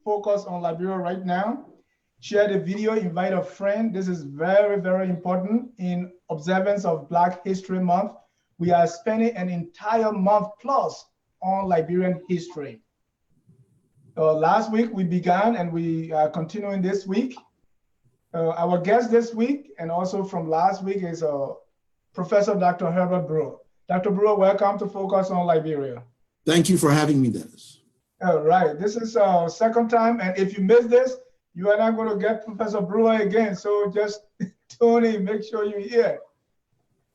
focus on Liberia right now. Share the video, invite a friend. This is very, very important in observance of Black History Month. We are spending an entire month plus on Liberian history. Last week we began and we are continuing this week. Our guest this week and also from last week is Professor Dr. Herbert Brewer. Dr. Brewer, welcome to Focus on Liberia. Thank you for having me, Dennis. All right, this is our second time, and if you miss this, you are not going to get Professor Brewer again, so just tune in, make sure you're here.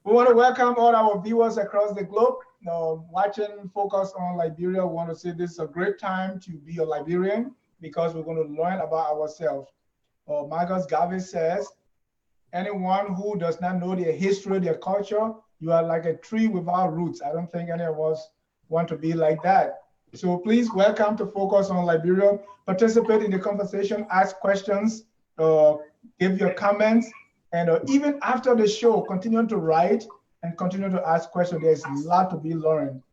We want to welcome all our viewers across the globe. Watching Focus on Liberia, we want to say this is a great time to be a Liberian because we're going to learn about ourselves. Marcus Garvey says, anyone who does not know their history, their culture, you are like a tree without roots. I don't think any of us want to be like that. So please welcome to Focus on Liberia. Participate in the conversation, ask questions, give your comments, and even after the show, continue to write and continue to ask questions. There's a lot to be learned.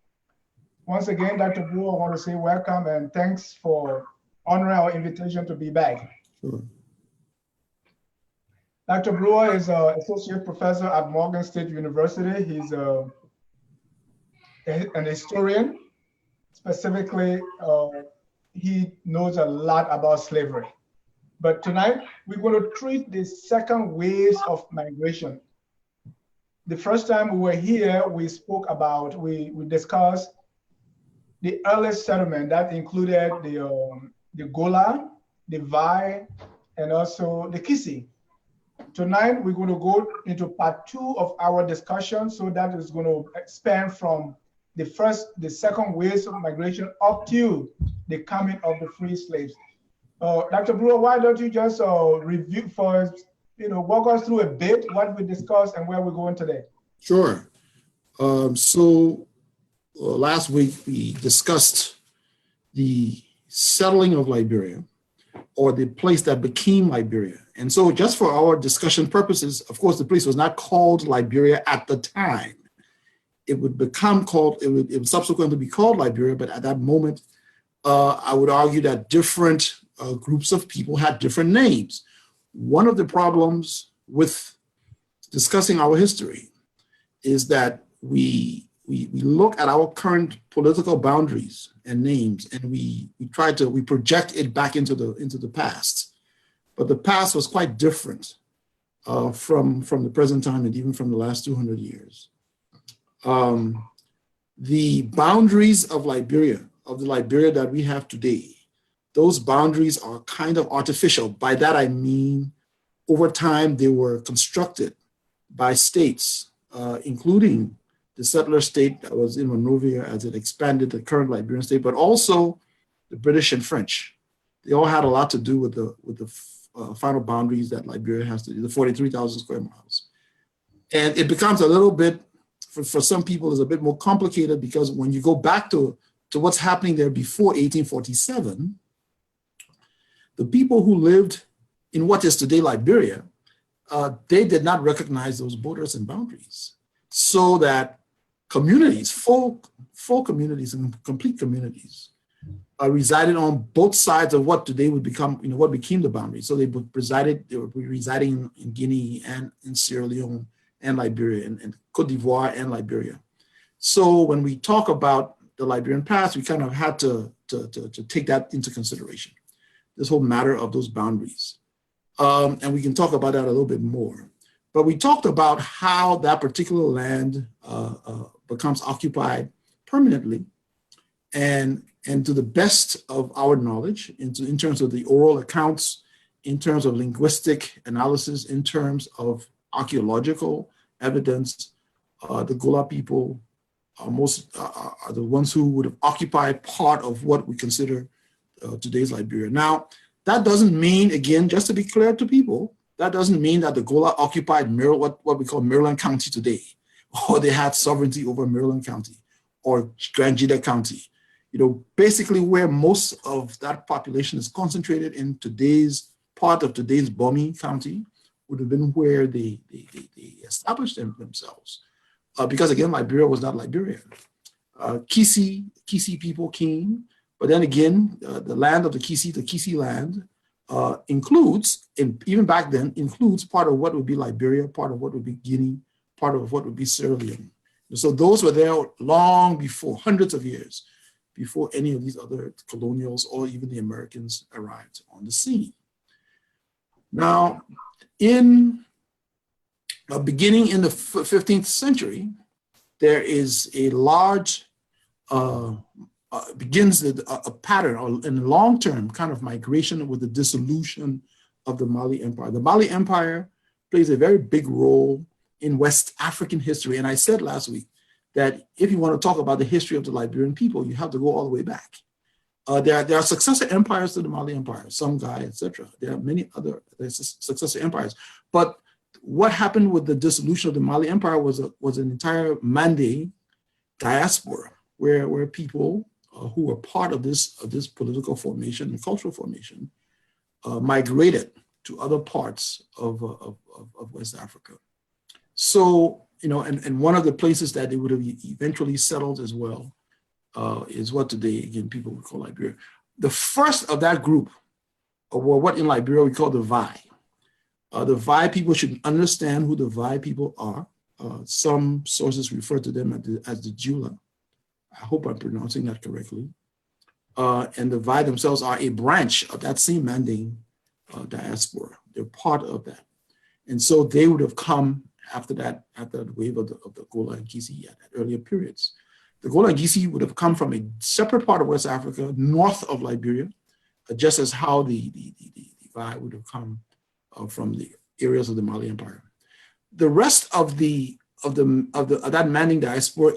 Once again, Dr. Brewer, I want to say welcome and thanks for honoring our invitation to be back. Sure. Dr. Brewer is an associate professor at Morgan State University. He's an historian. Specifically, he knows a lot about slavery. But tonight, we're going to treat the second waves of migration. The first time we were here, we spoke about, we discussed the earliest settlement that included the Gola, the Vai, and also the Kisi. Tonight, we're going to go into part 2 of our discussion. So that is going to expand from the second waves of migration up to the coming of the free slaves. Dr. Brewer, why don't you just review for us, walk us through a bit what we discussed and where we're going today? Sure. Last week we discussed the settling of Liberia, or the place that became Liberia. And so just for our discussion purposes, of course, the place was not called Liberia at the time. It would subsequently be called Liberia, but at that moment, I would argue that different groups of people had different names. One of the problems with discussing our history is that we look at our current political boundaries and names, and we project it back into the past. But the past was quite different from the present time and even from the last 200 years. The boundaries of the Liberia that we have today, those boundaries are kind of artificial. By that I mean, over time they were constructed by states, including the settler state that was in Monrovia as it expanded the current Liberian state, but also the British and French. They all had a lot to do with the final boundaries that Liberia has to do, the 43,000 square miles. And it becomes a little bit, for some people, is a bit more complicated because when you go back to what's happening there before 1847, the people who lived in what is today Liberia, they did not recognize those borders and boundaries. So that communities, full communities and complete communities, resided on both sides of what today would become, what became the boundary. So they were residing in Guinea and in Sierra Leone and Liberia and Cote d'Ivoire and Liberia. So when we talk about the Liberian past, we kind of had to take that into consideration, this whole matter of those boundaries. And we can talk about that a little bit more. But we talked about how that particular land becomes occupied permanently, and to the best of our knowledge, in terms of the oral accounts, in terms of linguistic analysis, in terms of archaeological evidence, the Gola people are the ones who would have occupied part of what we consider today's Liberia. Now, that doesn't mean, again, just to be clear to people, that doesn't mean that the Gola occupied what we call Maryland County today, or they had sovereignty over Maryland County or Grand Jida County. Basically where most of that population is concentrated in today's part of today's Bomi County would have been where they established themselves. Because again, Liberia was not Liberia. Kisi people came But then again, the land of the Kisi land, includes, even back then, includes part of what would be Liberia, part of what would be Guinea, part of what would be Sierra Leone. So those were there long before, hundreds of years before any of these other colonials or even the Americans arrived on the scene. Now, beginning in the 15th century, there is a large, begins a pattern or in the long term kind of migration with the dissolution of the Mali Empire. The Mali Empire plays a very big role in West African history. And I said last week that if you want to talk about the history of the Liberian people, you have to go all the way back. There are successor empires to the Mali Empire, Songhai, etc. There are many other successor empires. But what happened with the dissolution of the Mali Empire was an entire Mande diaspora, where people who were part of this political formation and cultural formation migrated to other parts of West Africa. So, and one of the places that they would have eventually settled as well is what today, again, people would call Liberia. The first of that group were what in Liberia we call the Vai. The Vai people should understand who the Vai people are. Some sources refer to them as the Jula. I hope I'm pronouncing that correctly. And the Vai themselves are a branch of that same Manding diaspora. They're part of that. And so they would have come after the wave of the Gola and Kisi at earlier periods. The Gola and Kisi would have come from a separate part of West Africa, north of Liberia, just as how the Vai would have come from the areas of the Mali Empire. The rest of that Manding diaspora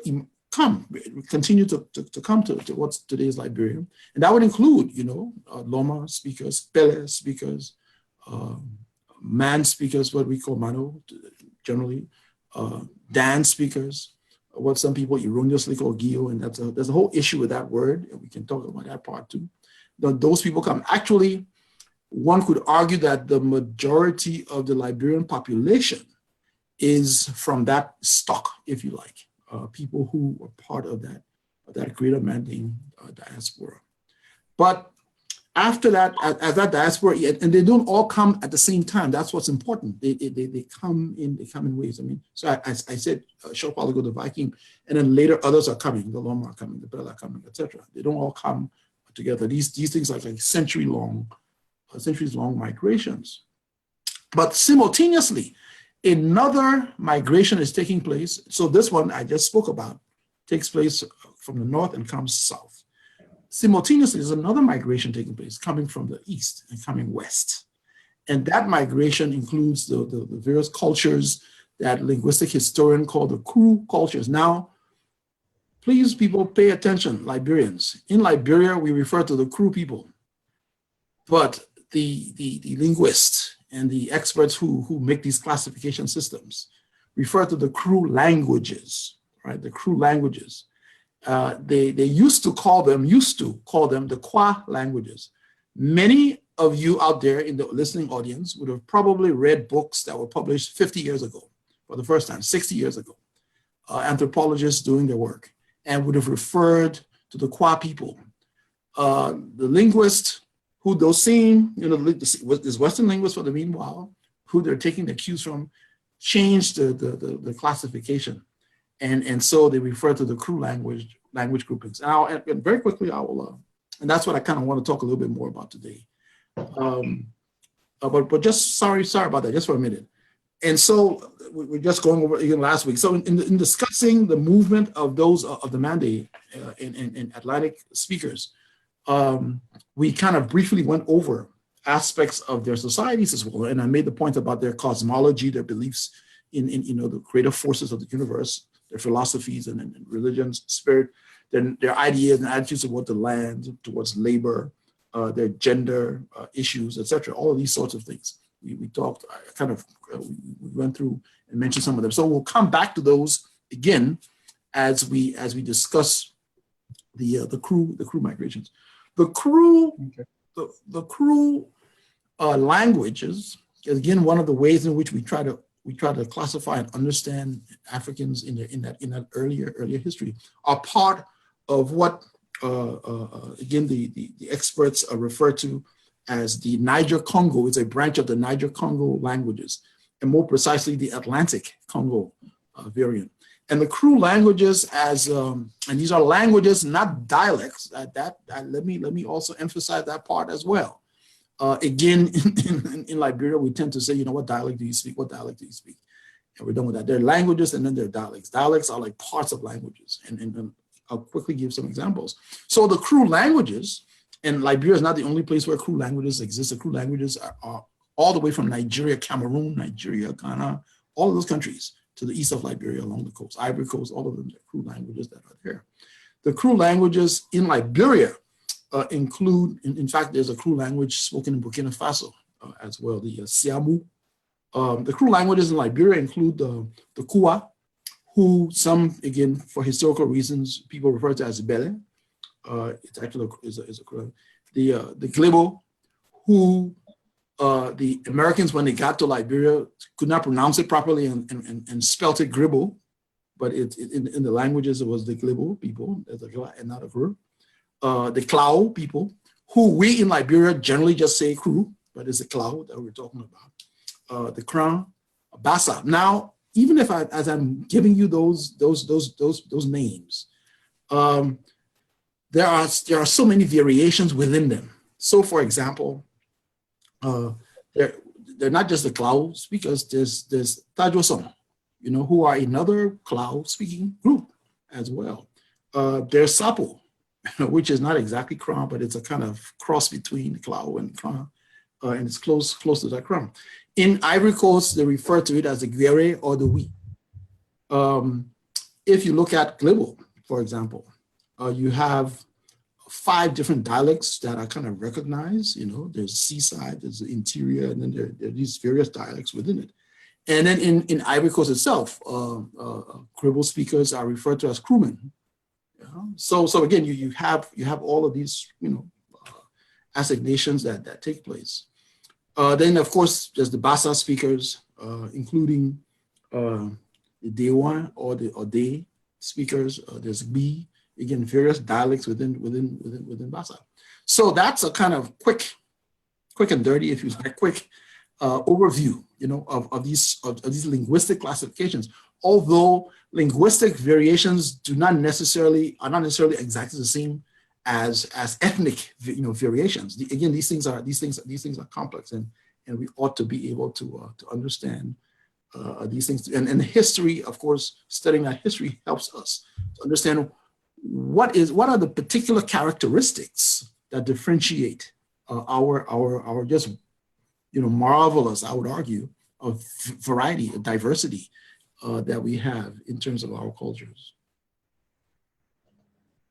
continue to come to what's today's Liberia, and that would include, Loma speakers, Pele speakers, Man speakers, what we call Mano generally, Dan speakers, what some people erroneously call Gio, and there's a whole issue with that word, and we can talk about that part too. Those people come. Actually, one could argue that the majority of the Liberian population is from that stock, if you like, people who were part of that greater Manding diaspora. But after that, as that diaspora, and they don't all come at the same time. That's what's important. They come in waves. I mean, so I said a short while ago the Viking, and then later others are coming. The Loma are coming, the Bella are coming, etc. They don't all come together. These things are like centuries long migrations. But simultaneously, another migration is taking place. So this one I just spoke about takes place from the north and comes south. Simultaneously, there's another migration taking place coming from the east and coming west. And that migration includes the various cultures that linguistic historian call the Crew cultures. Now, please, people, pay attention, Liberians. In Liberia, we refer to the Crew people. But the linguists and the experts who make these classification systems refer to the Crew languages, right? The Crew languages. They used to call them the Kwa languages. Many of you out there in the listening audience would have probably read books that were published 50 years ago for the first time, 60 years ago, anthropologists doing their work, and would have referred to the Kwa people. The linguist who those same, this Western linguists for the meanwhile, who they're taking the cues from, changed the classification. And so they refer to the Crew language groupings. And very quickly, I will, and that's what I kind of want to talk a little bit more about today. But just sorry about that, just for a minute. And so we're just going over again last week. So in discussing the movement of those of the Mande and Atlantic speakers, we kind of briefly went over aspects of their societies as well. And I made the point about their cosmology, their beliefs in the creative forces of the universe, their philosophies and religions, spirit, their ideas and attitudes toward the land, towards labor, their gender issues, etc. All of these sorts of things. We talked, we went through and mentioned some of them. So we'll come back to those again as we discuss the crew migrations. The crew languages is again one of the ways in which we try to classify and understand Africans in that earlier history, are part of what again, the experts refer to as the Niger-Congo. It's a branch of the Niger-Congo languages, and more precisely, the Atlantic Congo variant. And the Kru languages, and these are languages, not dialects. Let me also emphasize that part as well. Again, in Liberia, we tend to say, you know, what dialect do you speak? What dialect do you speak? And we're done with that. There are languages and then there are dialects. Dialects are like parts of languages. And I'll quickly give some examples. So the Kru languages, and Liberia is not the only place where Kru languages exist. The Kru languages are all the way from Nigeria, Cameroon, Nigeria, Ghana, all of those countries to the east of Liberia along the coast, Ivory Coast, all of them, the Kru languages that are there. The Kru languages in Liberia include, in fact, there's a Kru language spoken in Burkina Faso as well, the Siamu. The Kru languages in Liberia include the Kua, who some, again, for historical reasons, people refer to as Bele. It's actually is a Kru. The Glebo, who the Americans, when they got to Liberia, could not pronounce it properly and spelt it Gribble, but in the languages, it was the Glebo people, and not a Kru. The Klau people, who we in Liberia generally just say Kru, but it's the Klau that we're talking about. The Kran, Bassa. Now, even if as I'm giving you those names, there are so many variations within them. So, for example, they're not just the Klau speakers. There's Tajosong, you know, who are another Klau speaking group as well. There's Sapo, which is not exactly Kran, but it's a kind of cross between Klau and Kran, and it's close to that Kran. In Ivory Coast, they refer to it as the Guere or the Wheat. If you look at Glibble, for example, you have 5 different dialects that are kind of recognized. You know, there's seaside, there's the interior, and then there are these various dialects within it. And then in Ivory Coast itself, Gribble speakers are referred to as Crewmen. So again, you have all of these, you know, assignations that take place. Then of course there's the Bassa speakers, including the Dewa or De speakers. There's B, again, various dialects within Bassa. So that's a kind of quick and dirty, if you like, quick overview, you know, of these linguistic classifications. Although linguistic variations are not necessarily exactly the same as ethnic, you know, variations. Again, these things are complex, and we ought to be able to understand these things. And history, of course, studying that history helps us to understand what are the particular characteristics that differentiate our just, you know, marvelous, I would argue, of variety, of diversity that we have in terms of our cultures.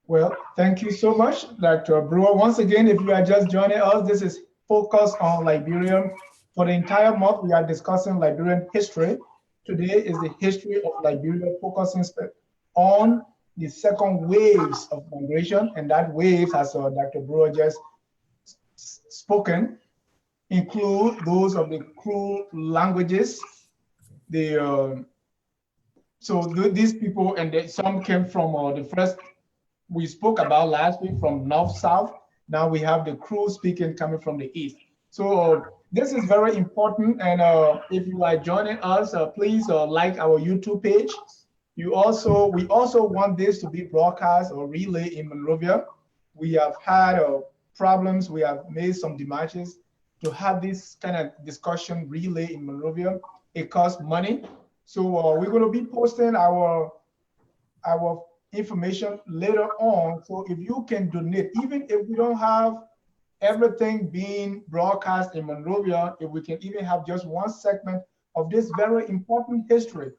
Well, thank you so much, Dr. Brewer. Once again, if you are just joining us, this is Focus on Liberia. For the entire month, we are discussing Liberian history. Today is the history of Liberia, focusing on the second waves of migration, and that wave, as Dr. Brewer just spoken, include those of the Kru languages. So these people, and some came from the first we spoke about last week from north-south. Now we have the Kru speaking coming from the east. So this is very important. And if you are joining us, please like our YouTube page. We also want this to be broadcast or relay in Monrovia. We have had problems. We have made some demarches to have this kind of discussion relay in Monrovia. It costs money. So we're going to be posting our information later on. So if you can donate, even if we don't have everything being broadcast in Monrovia, if we can even have just one segment of this very important history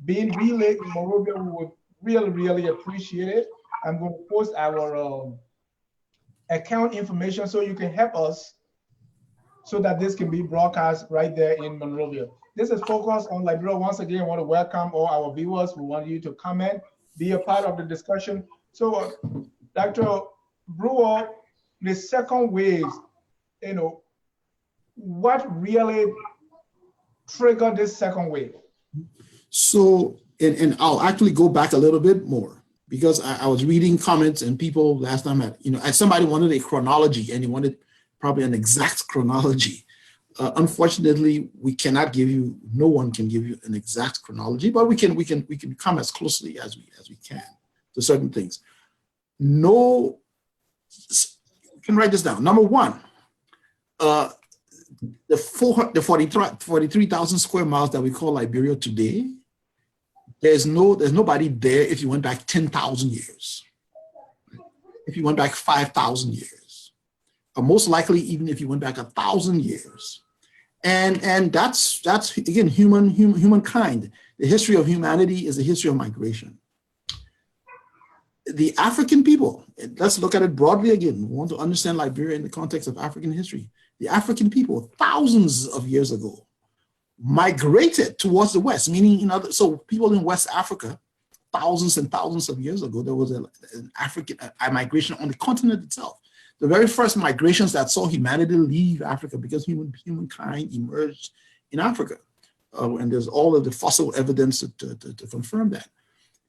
being relayed in Monrovia, we would really, really appreciate it. I'm going to post our account information so you can help us so that this can be broadcast right there in Monrovia. This is Focus on Liberia. Once again, I want to welcome all our viewers. We want you to comment, be a part of the discussion. So, Dr. Brewer, the second wave, you know, what really triggered this second wave? So, and I'll actually go back a little bit more. because I was reading comments and people last time somebody wanted a chronology and he wanted probably an exact chronology. Unfortunately, we cannot give you. No one can give you an exact chronology, but we can come as closely as we can to certain things. No, you can write this down. Number one, the 43,000 square miles that we call Liberia today. There's nobody there if you went back 10,000 years, if you went back 5,000 years, or most likely even if you went back 1,000 years. And that's again humankind. The history of humanity is the history of migration. The African people, let's look at it broadly again. We want to understand Liberia in the context of African history. The African people, thousands of years ago, migrated towards the West, meaning so people in West Africa, thousands and thousands of years ago, there was an African migration on the continent itself. The very first migrations that saw humanity leave Africa because humankind emerged in Africa. And there's all of the fossil evidence to confirm that.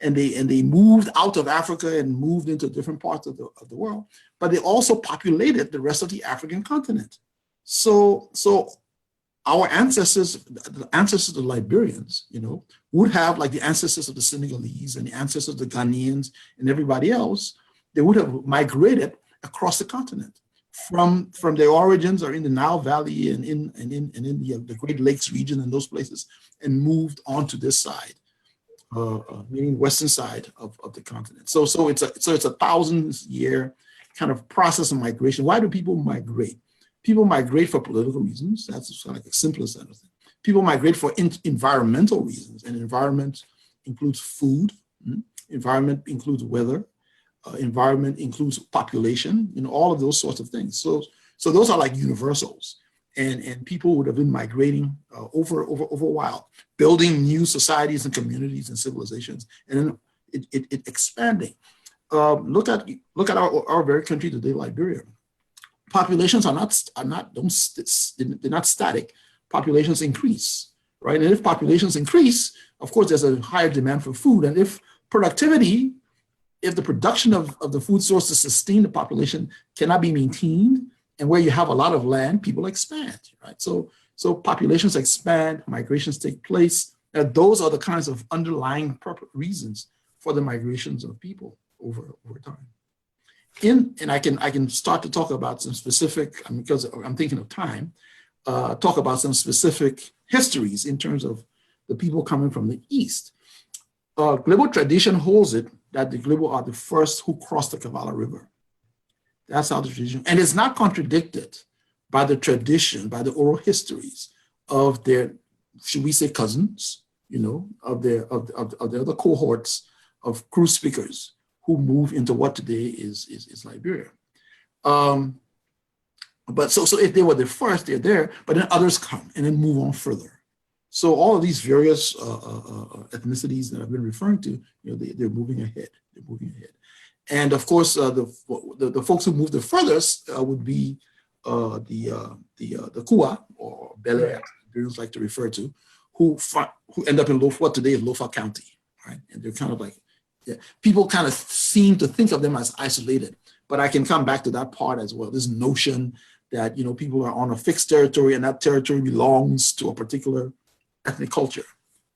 And they moved out of Africa and moved into different parts of the world, but they also populated the rest of the African continent. So our ancestors, the ancestors of the Liberians, would have, like the ancestors of the Senegalese and the ancestors of the Ghanaians and everybody else, they would have migrated across the continent from their origins are in the Nile Valley and in the Great Lakes region and those places, and moved onto this side, meaning western side of the continent. So it's a 1,000-year kind of process of migration. Why do people migrate? People migrate for political reasons. That's like the simplest of things. People migrate for environmental reasons, and environment includes food. Environment includes weather. Environment includes population. All of those sorts of things. So those are like universals, and people would have been migrating over a while, building new societies and communities and civilizations, and then it expanding. Look at our very country today, Liberia. Populations they're not static. Populations increase, right? And if populations increase, of course, there's a higher demand for food. And if the production of the food source to sustain the population cannot be maintained, and where you have a lot of land, people expand, right? So populations expand, migrations take place. And those are the kinds of underlying reasons for the migrations of people over time. And I can start to talk about some specific, because I'm thinking of time, talk about some specific histories in terms of the people coming from the East. Global tradition holds it that the Glebo are the first who crossed the Kavala River. That's how the tradition, and it's not contradicted by the tradition, by the oral histories of their, should we say, cousins, of the other cohorts of Kru speakers who move into what today is Liberia. But so if they were the first, they're there, but then others come and then move on further. So all of these various ethnicities that I've been referring to, they're moving ahead. They're moving ahead, and of course, the folks who move the furthest would be the Kua or Bel-Air, Liberians like to refer to, who end up in what today is Lofa County, right? And they're kind of like, people kind of seem to think of them as isolated, but I can come back to that part as well. This notion that people are on a fixed territory and that territory belongs to a particular ethnic culture.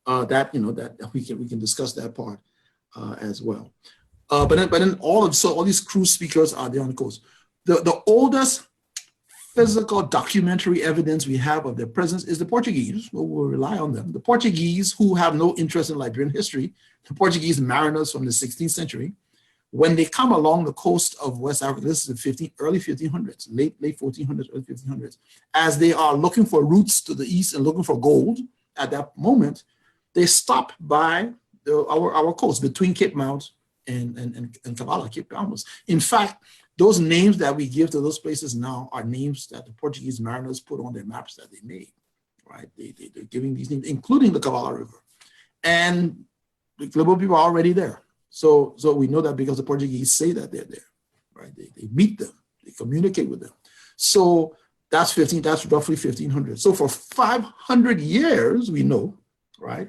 That we can discuss that part as well. But then all these Kru speakers are there on the coast. The oldest physical documentary evidence we have of their presence is the Portuguese. We'll rely on them. The Portuguese, who have no interest in Liberian history, the Portuguese mariners from the 16th century, when they come along the coast of West Africa, this is the early 1500s, late 1400s, early 1500s, as they are looking for routes to the east and looking for gold at that moment, they stop by our coast between Cape Mount and Kavala, Cape Palmas. In fact, those names that we give to those places now are names that the Portuguese mariners put on their maps that they made, right? They're giving these names, including the Kavala River. And the global people are already there. So we know that because the Portuguese say that they're there, right? They meet them, they communicate with them. So that's roughly 1500. So for 500 years, we know, right,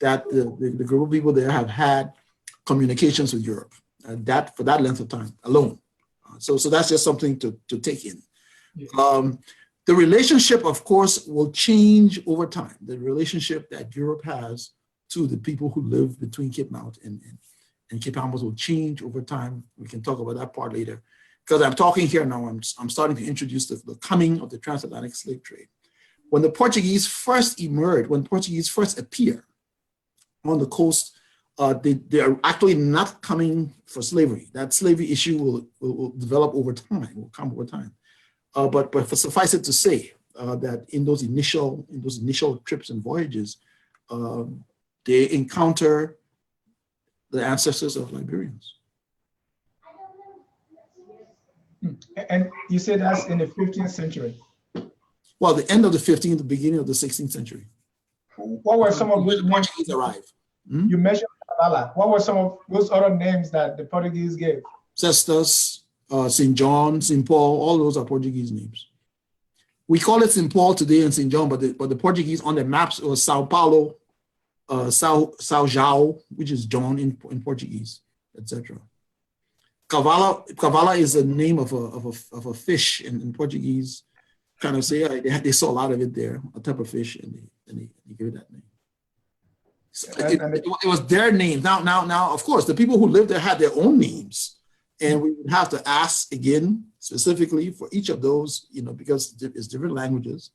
that the group of people there have had communications with Europe, that for that length of time alone. So that's just something to take in. Yeah. The relationship, of course, will change over time. The relationship that Europe has to the people who live between Cape Mount and Cape Palmas will change over time. We can talk about that part later. Because I'm talking here now, I'm starting to introduce the coming of the transatlantic slave trade. When the Portuguese first emerged, when Portuguese first appear on the coast, they are actually not coming for slavery. That slavery issue will develop over time, will come over time. But for suffice it to say that in those initial trips and voyages, they encounter the ancestors of Liberians. And you said that's in the 15th century. Well, the end of the 15th, the beginning of the 16th century. What were some of the Portuguese arrived? You mentioned Kavala. What were some of those other names that the Portuguese gave? Cestus, St. John, St. Paul, all those are Portuguese names. We call it St. Paul today and St. John, but the Portuguese on the maps was Sao Paulo, Sao João, which is John in Portuguese, etc. Kavala is the name of a fish in Portuguese. Kind of say they saw a lot of it there, a type of fish, and they gave it that name. So it was their name. Now, of course, the people who lived there had their own names, and we would have to ask again specifically for each of those, because it's different languages.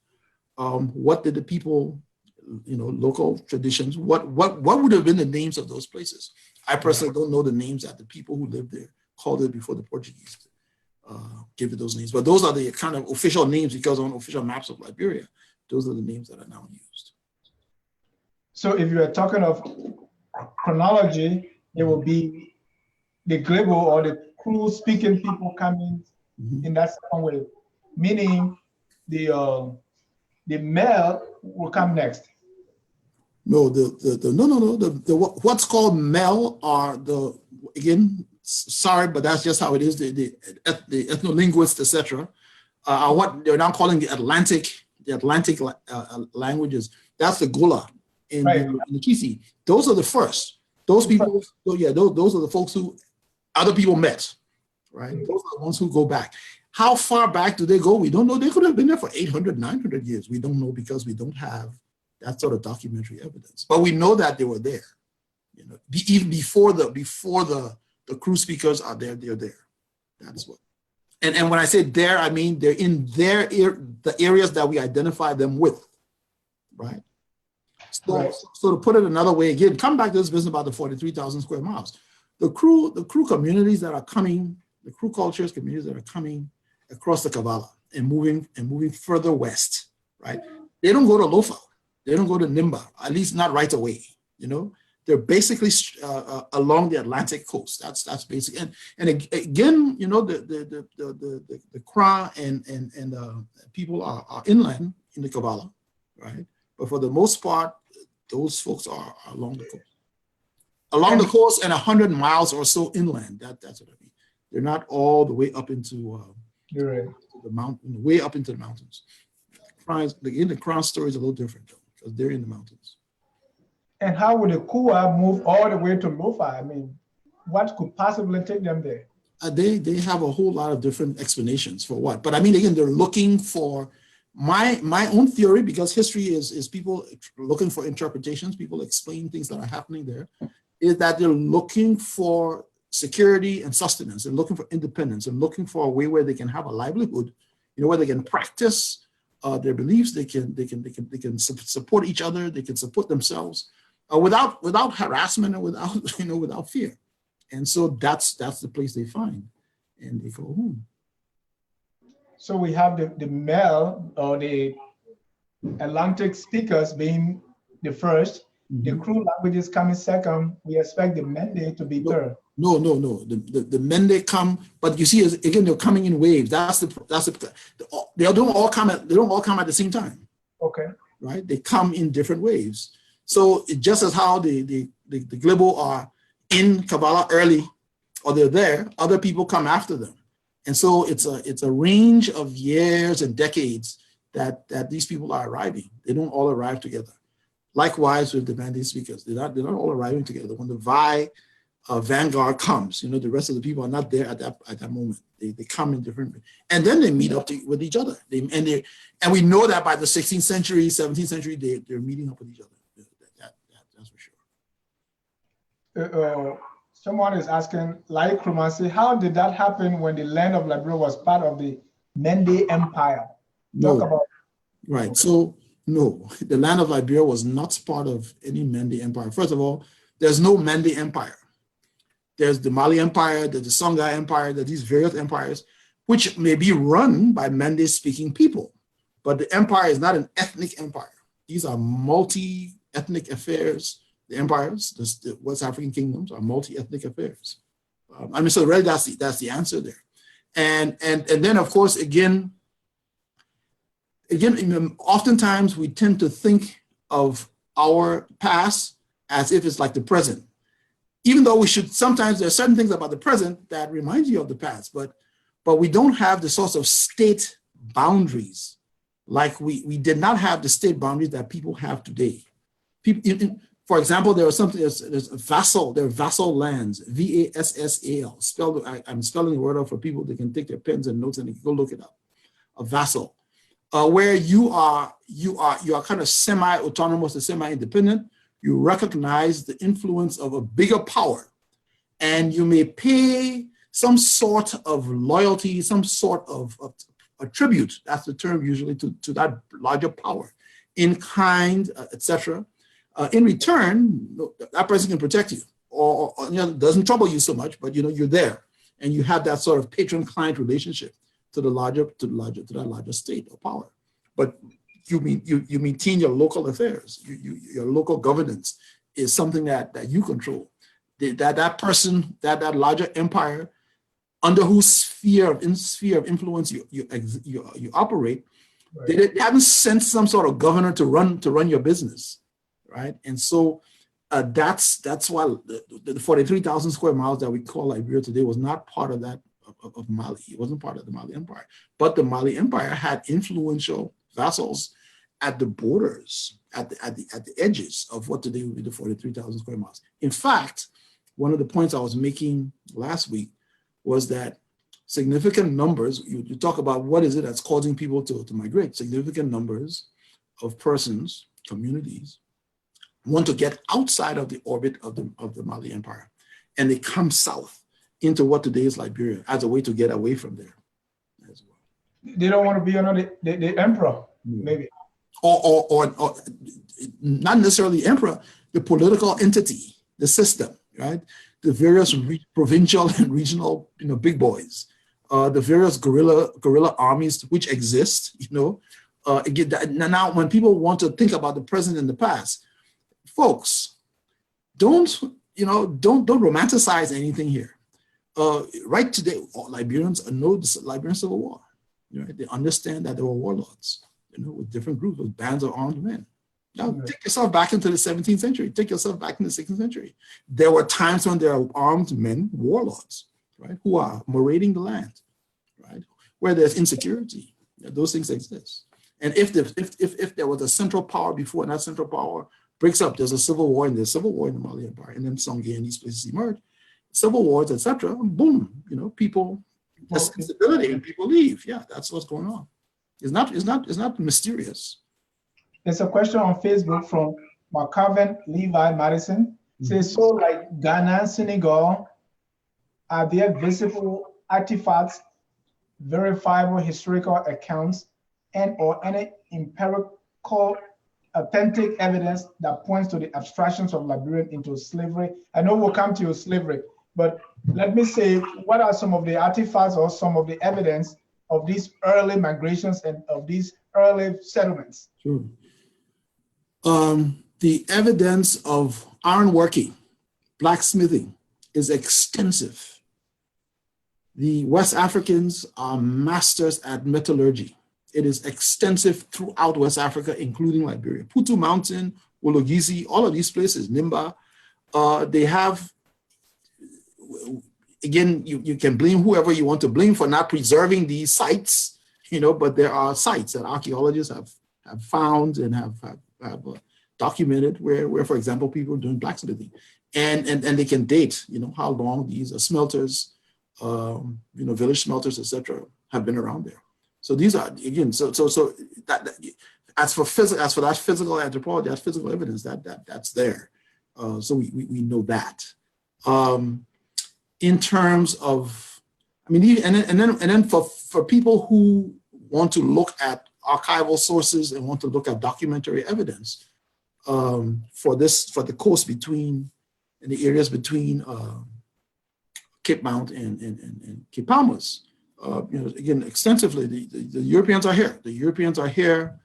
What did the people, local traditions? What would have been the names of those places? I personally don't know the names that the people who lived there called it before the Portuguese give it those names. But those are the kind of official names, because on official maps of Liberia, those are the names that are now used. So if you are talking of chronology, it will be the Glebo or the crew speaking people coming in that second wave, meaning the male will come next. No, the what's called male are sorry, but that's just how it is. The ethnolinguists, etc., are what they're now calling the Atlantic languages. That's the Gula in the Kisi. Those are the first. Those people, those are the folks who other people met, right? Those are the ones who go back. How far back do they go? We don't know. They could have been there for 800, 900 years. We don't know, because we don't have that sort of documentary evidence. But we know that they were there. Even before the crew speakers are there, they're there. That's what. And when I say there, I mean they're in the areas that we identify them with, right? So to put it another way, again, come back to this business about the 43,000 square miles. The crew communities that are coming, the crew cultures communities that are coming across the Kavala and moving further west, right? They don't go to Lofa, they don't go to Nimba, at least not right away, They're basically along the Atlantic coast. That's basic. And again, the Kra and people are inland in the Kavala, right? But for the most part, those folks are along the coast. Along the coast and 100 miles or so inland. That's what I mean. They're not all the way up into the mountain, way up into the mountains. The Kra story is a little different though, because they're in the mountains. And how would the Kua move all the way to Lofa? I mean, what could possibly take them there? They have a whole lot of different explanations for what. But I mean, again, they're looking for my own theory, because history is people looking for interpretations, people explain things that are happening there, is that they're looking for security and sustenance. They're looking for independence and looking for a way where they can have a livelihood, where they can practice their beliefs, they can support each other, they can support themselves. Without harassment and without fear. And so that's the place they find, and they go home. So we have the male or the Atlantic speakers being the first, the crew languages coming second. We expect the Mende to be third. No. The Mende come, but you see, again, they're coming in waves. They don't all come at the same time. Okay. Right? They come in different waves. So just as how the Glebo are in Kavala early, or they're there, other people come after them. And so it's a range of years and decades that these people are arriving. They don't all arrive together. Likewise with the Mande speakers, they're not all arriving together. When the Vai vanguard comes. The rest of the people are not there at that moment. They come in different, and then they meet up with each other. And we know that by the 16th century, 17th century, they're meeting up with each other. That's for sure. Someone is asking, like Crewmen, how did that happen when the land of Liberia was part of the Mende Empire? Talk about. Right. So no, the land of Liberia was not part of any Mende Empire. First of all, there's no Mende Empire. There's the Mali Empire, there's the Songhai Empire, there's these various empires, which may be run by Mende-speaking people. But the empire is not an ethnic empire. These are multi-ethnic affairs. The empires, the West African kingdoms, are multi-ethnic affairs. So really that's the answer there. And then, of course, again, oftentimes we tend to think of our past as if it's like the present. Even though sometimes there are certain things about the present that remind you of the past, but we don't have the sorts of state boundaries, like we did not have the state boundaries that people have today. For example, there's a vassal, there are vassal lands, VASSAL, I'm spelling the word out for people. They can take their pens and notes and they can go look it up. A vassal, where you are kind of semi-autonomous and semi-independent. You recognize the influence of a bigger power, and you may pay some sort of loyalty, some sort of a tribute, that's the term usually, to that larger power, in kind, etc. In return, that person can protect you, or doesn't trouble you so much, but you're there, and you have that sort of patron-client relationship to that larger state or power. But you maintain your local affairs. Your local governance is something that you control. That person, that larger empire, under whose sphere of influence you operate, right. They haven't sent some sort of governor to run your business, right? And so that's why the 43,000 square miles that we call Liberia today was not part of that of Mali. It wasn't part of the Mali Empire, but the Mali Empire had influential vassals at the borders, at the edges of what today would be the 43,000 square miles. In fact, one of the points I was making last week was that significant numbers, you talk about what is it that's causing people to migrate, significant numbers of persons, communities, want to get outside of the orbit of the Mali Empire, and they come south into what today is Liberia as a way to get away from there as well. They don't want to be under the emperor, maybe. Or not necessarily emperor, the political entity, the system, right? The various provincial and regional, big boys, the various guerrilla armies which exist, now when people want to think about the present and the past, folks, don't romanticize anything here. Right today, Liberians know the Liberian Civil War. Right? They understand that there were warlords, with different groups, with bands of armed men. Now, take yourself back into the 17th century. Take yourself back in the 16th century. There were times when there are armed men, warlords, right, who are marauding the land, right, where there's insecurity. Those things exist. And if there was a central power before, and that central power breaks up, there's a civil war, and there's civil war in the Mali Empire, and then Songhai and these places emerge, civil wars, etc. Boom, people, there's instability, and people leave. Yeah, that's what's going on. It's not mysterious. There's a question on Facebook from McCarven Levi Madison. It says, so like Ghana, Senegal, are there visible artifacts, verifiable historical accounts, and or any empirical authentic evidence that points to the abstractions of Liberian into slavery? I know we'll come to your slavery, but let me say, what are some of the artifacts or some of the evidence of these early migrations and of these early settlements? Sure. The evidence of ironworking, blacksmithing is extensive. The West Africans are masters at metallurgy. It is extensive throughout West Africa, including Liberia. Putu Mountain, Wologisi, all of these places, Nimba, they have, again, you can blame whoever you want to blame for not preserving these sites, but there are sites that archaeologists have found and have documented where, for example, people are doing blacksmithing. and they can date, how long these smelters, village smelters, etc., have been around there. So these are, again, so that as for that physical anthropology, that physical evidence, that's there. So we know that. In terms of, and then for people who want to look at archival sources and want to look at documentary evidence, for the coast between, in the areas between Cape Mount and Cape Palmas, again, extensively, the Europeans are here. The Europeans are here.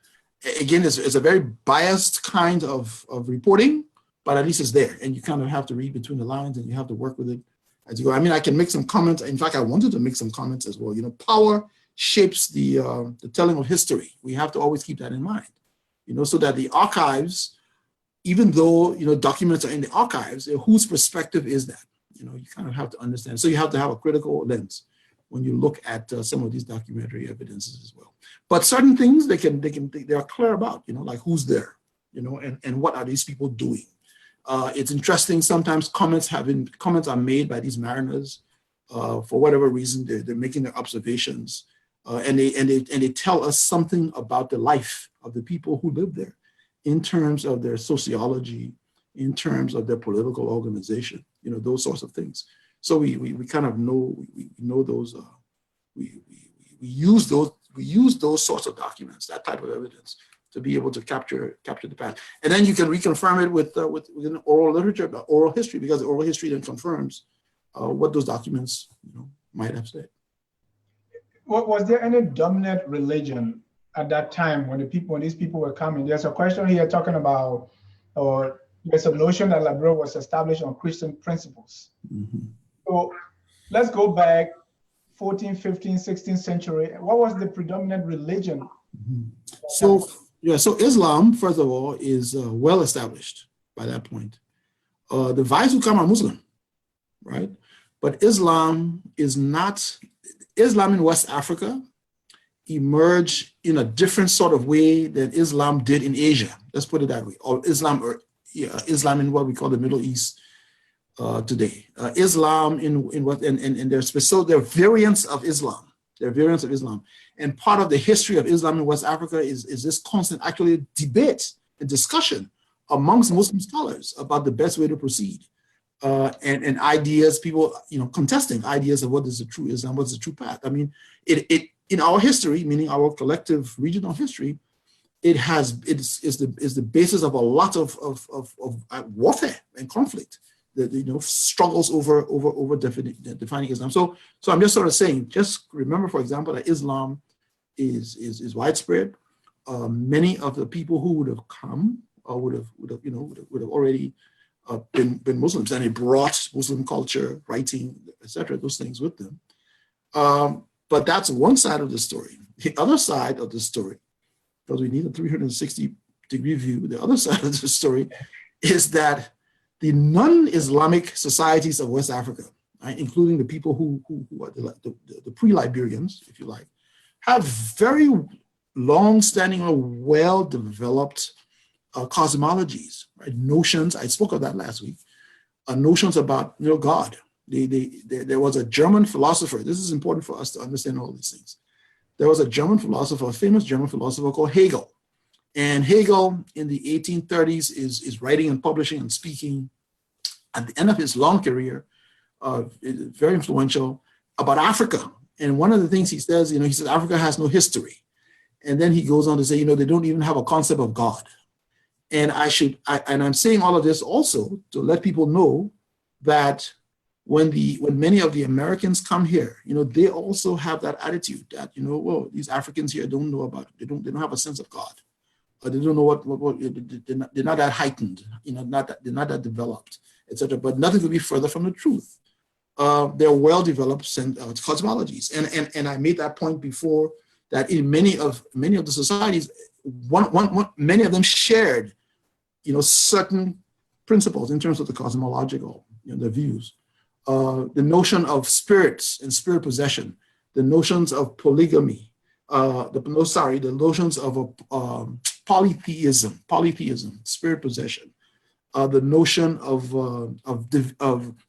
Again, it's a very biased kind of reporting, but at least it's there. And you kind of have to read between the lines and you have to work with it as you go. I can make some comments. In fact, I wanted to make some comments as well. Power shapes the telling of history. We have to always keep that in mind, so that the archives, even though, documents are in the archives, whose perspective is that? You kind of have to understand. So you have to have a critical lens when you look at some of these documentary evidences as well. But certain things they are clear about, like who's there, and what are these people doing. It's interesting. Sometimes comments are made by these mariners for whatever reason. They're making their observations, and they tell us something about the life of the people who live there, in terms of their sociology, in terms of their political organization, those sorts of things. So we kind of know, we know those, we use those sorts of documents, that type of evidence, to be able to capture the past. And then you can reconfirm it with oral literature, oral history, because the oral history then confirms what those documents might have said. Was there any dominant religion at that time when these people were coming? There's a question here talking about, or there's a notion that Liberia was established on Christian principles. Mm-hmm. So let's go back 14th, 15th, 16th century. What was the predominant religion? Mm-hmm. So Islam, first of all, is well established by that point. The Vais who come are Muslim, right? But Islam in West Africa emerged in a different sort of way than Islam did in Asia. Let's put it that way. Or Islam in what we call the Middle East today. Islam in what and there are variants of Islam. There are variants of Islam. And part of the history of Islam in West Africa is this constant actually debate and discussion amongst Muslim scholars about the best way to proceed. And ideas, people, contesting ideas of what is the true Islam, what's the true path. It in our history, meaning our collective regional history, is the basis of a lot of warfare and conflict. The struggles over defining Islam. So I'm just sort of saying, just remember, for example, that Islam is widespread. Many of the people who would have come would have already been Muslims, and they brought Muslim culture, writing, etc., those things with them. But that's one side of the story. The other side of the story, because we need a 360-degree view, the other side of the story is that the non-Islamic societies of West Africa, right, including the people who are the pre-Liberians, if you like, have very long-standing or well-developed cosmologies, right? Notions. I spoke of that last week. Notions about God. There was a German philosopher. This is important for us to understand all these things. There was a German philosopher, a famous German philosopher called Hegel. And Hegel in the 1830s is writing and publishing and speaking at the end of his long career, very influential, about Africa. And one of the things he says, he says Africa has no history. And then he goes on to say, they don't even have a concept of God. And I'm saying all of this also to let people know that when many of the Americans come here, they also have that attitude that, well, these Africans here don't know about it. They don't have a sense of God. Or they don't know what they're not that heightened, they're not that developed, etc. But nothing could be further from the truth. They're well-developed cosmologies. And I made that point before, that in many of the societies, many of them shared, certain principles in terms of the cosmological, the views. The notion of spirits and spirit possession, the notions of polygamy, the notions of polytheism, spirit possession, the notion of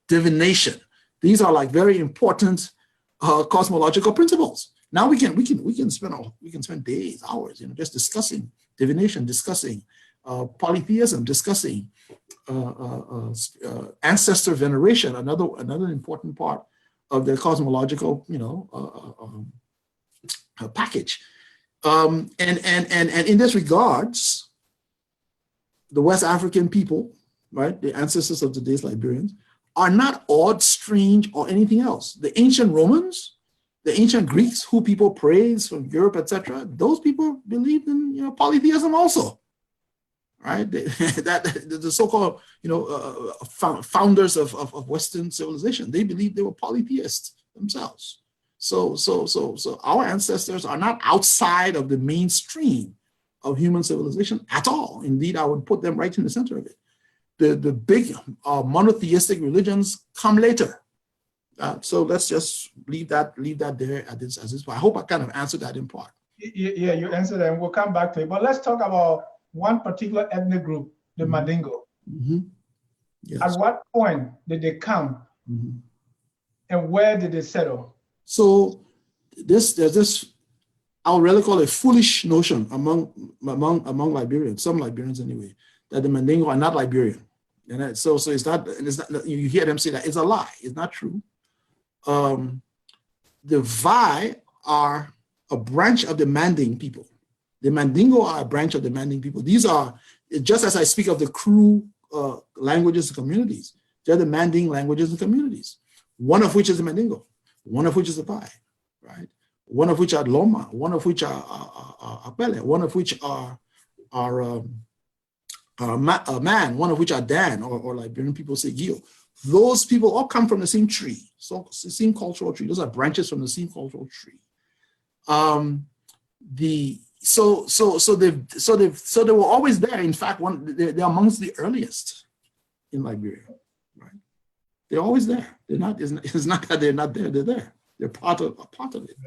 divination. These are like very important cosmological principles. Now we can spend days, hours, just discussing divination, discussing polytheism, discussing ancestor veneration, another important part of the cosmological package. And in this regards, the West African people, right, the ancestors of today's Liberians, are not odd, strange, or anything else. The ancient Romans, the ancient Greeks, who people praise from Europe, etc., those people believed in polytheism also, right? The so-called founders of Western civilization, they believed they were polytheists themselves. So our ancestors are not outside of the mainstream of human civilization at all. Indeed, I would put them right in the center of it. The big monotheistic religions come later. So let's just leave that there as this. I hope I kind of answered that in part. Yeah, you answered that, and we'll come back to it. But let's talk about one particular ethnic group, the Mandingo. Mm-hmm. Yes. At what point did they come, and where did they settle? So there's this, I'll really call it a foolish notion among Liberians, some Liberians anyway, that the Mandingo are not Liberian. And so it's not, you hear them say that. It's a lie. It's not true. The Vai are a branch of the Manding people. The Mandingo are a branch of the Manding people. These are, just as I speak of the Crew languages and communities, they're the Manding languages and communities, one of which is the Mandingo, one of which is the Vai, right? One of which are Loma, one of which are Apele, one of which are Man, one of which are Dan, or Liberian people say Gio. Those people all come from the same tree, so the same cultural tree. Those are branches from the same cultural tree. So they were always there. In fact, they're amongst the earliest in Liberia, right? They're always there. They're not. It's not that they're not there. They're there. They're part of it.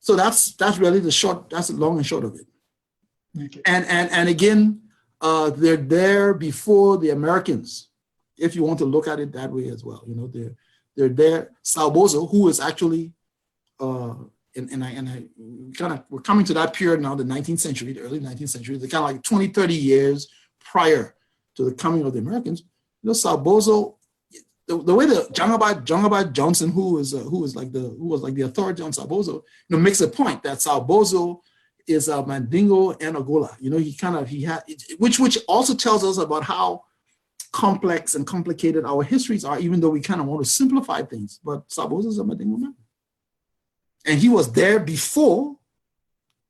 So that's really the short. That's the long and short of it. Okay. And again, they're there before the Americans, if you want to look at it that way as well. They're there. Salbozo, who is actually, we're coming to that period now, the 19th century, the early 19th century, the kind of like 20, 30 years prior to the coming of the Americans. Salbozo, the way the Jangabad Johnson, who was like the authority on Salbozo, makes a point that Salbozo is a Mandingo and Ogola. He had, which also tells us about how complex and complicated our histories are, even though we kind of want to simplify things. But Salbozo is a Mandingo man, and he was there before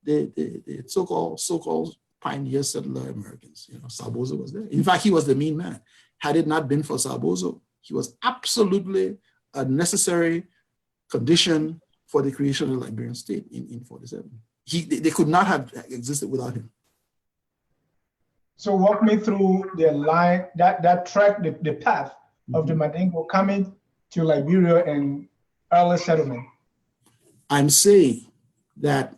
the so-called pioneer settler Americans. Salbozo was there. In fact, he was the main man. Had it not been for Salbozo, he was absolutely a necessary condition for the creation of the Liberian state in 47. They could not have existed without him. So walk me through the line, that track, the path of the Mandingo coming to Liberia and early settlement. I'm saying that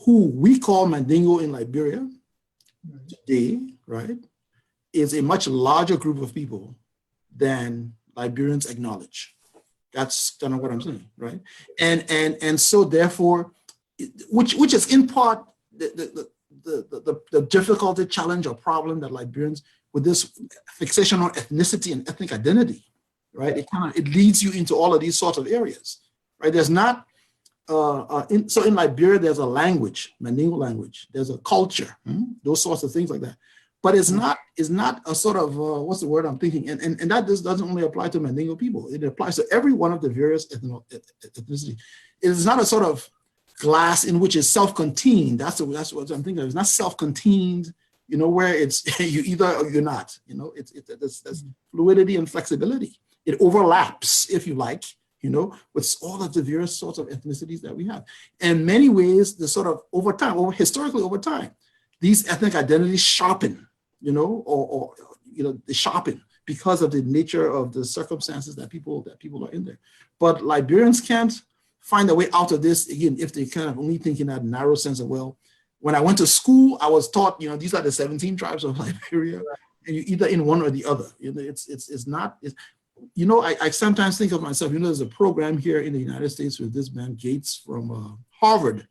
who we call Mandingo in Liberia today, right, is a much larger group of people than Liberians acknowledge. That's kind of what I'm saying, right? And so therefore, which is in part the difficulty, challenge, or problem that Liberians with this fixation on ethnicity and ethnic identity, right? It leads you into all of these sorts of areas, right? There's not so in Liberia there's a language, Mandingo language. There's a culture, those sorts of things like that. But it's not a sort of what's the word I'm thinking, and that this doesn't only apply to Mandingo people. It applies to every one of the various ethnicities. It is not a sort of glass in which is self-contained. That's what I'm thinking of. It's not self-contained, where it's you either or you're not. There's fluidity and flexibility. It overlaps, if you like, with all of the various sorts of ethnicities that we have. In many ways, the sort of historically over time, these ethnic identities sharpen, they sharpen because of the nature of the circumstances that people are in there. But Liberians can't find a way out of this, again, if they kind of only think in that narrow sense of, well, when I went to school, I was taught, these are the 17 tribes of Liberia. and you're either in one or the other. It's not. I sometimes think of myself. There's a program here in the United States with this man Gates from Harvard,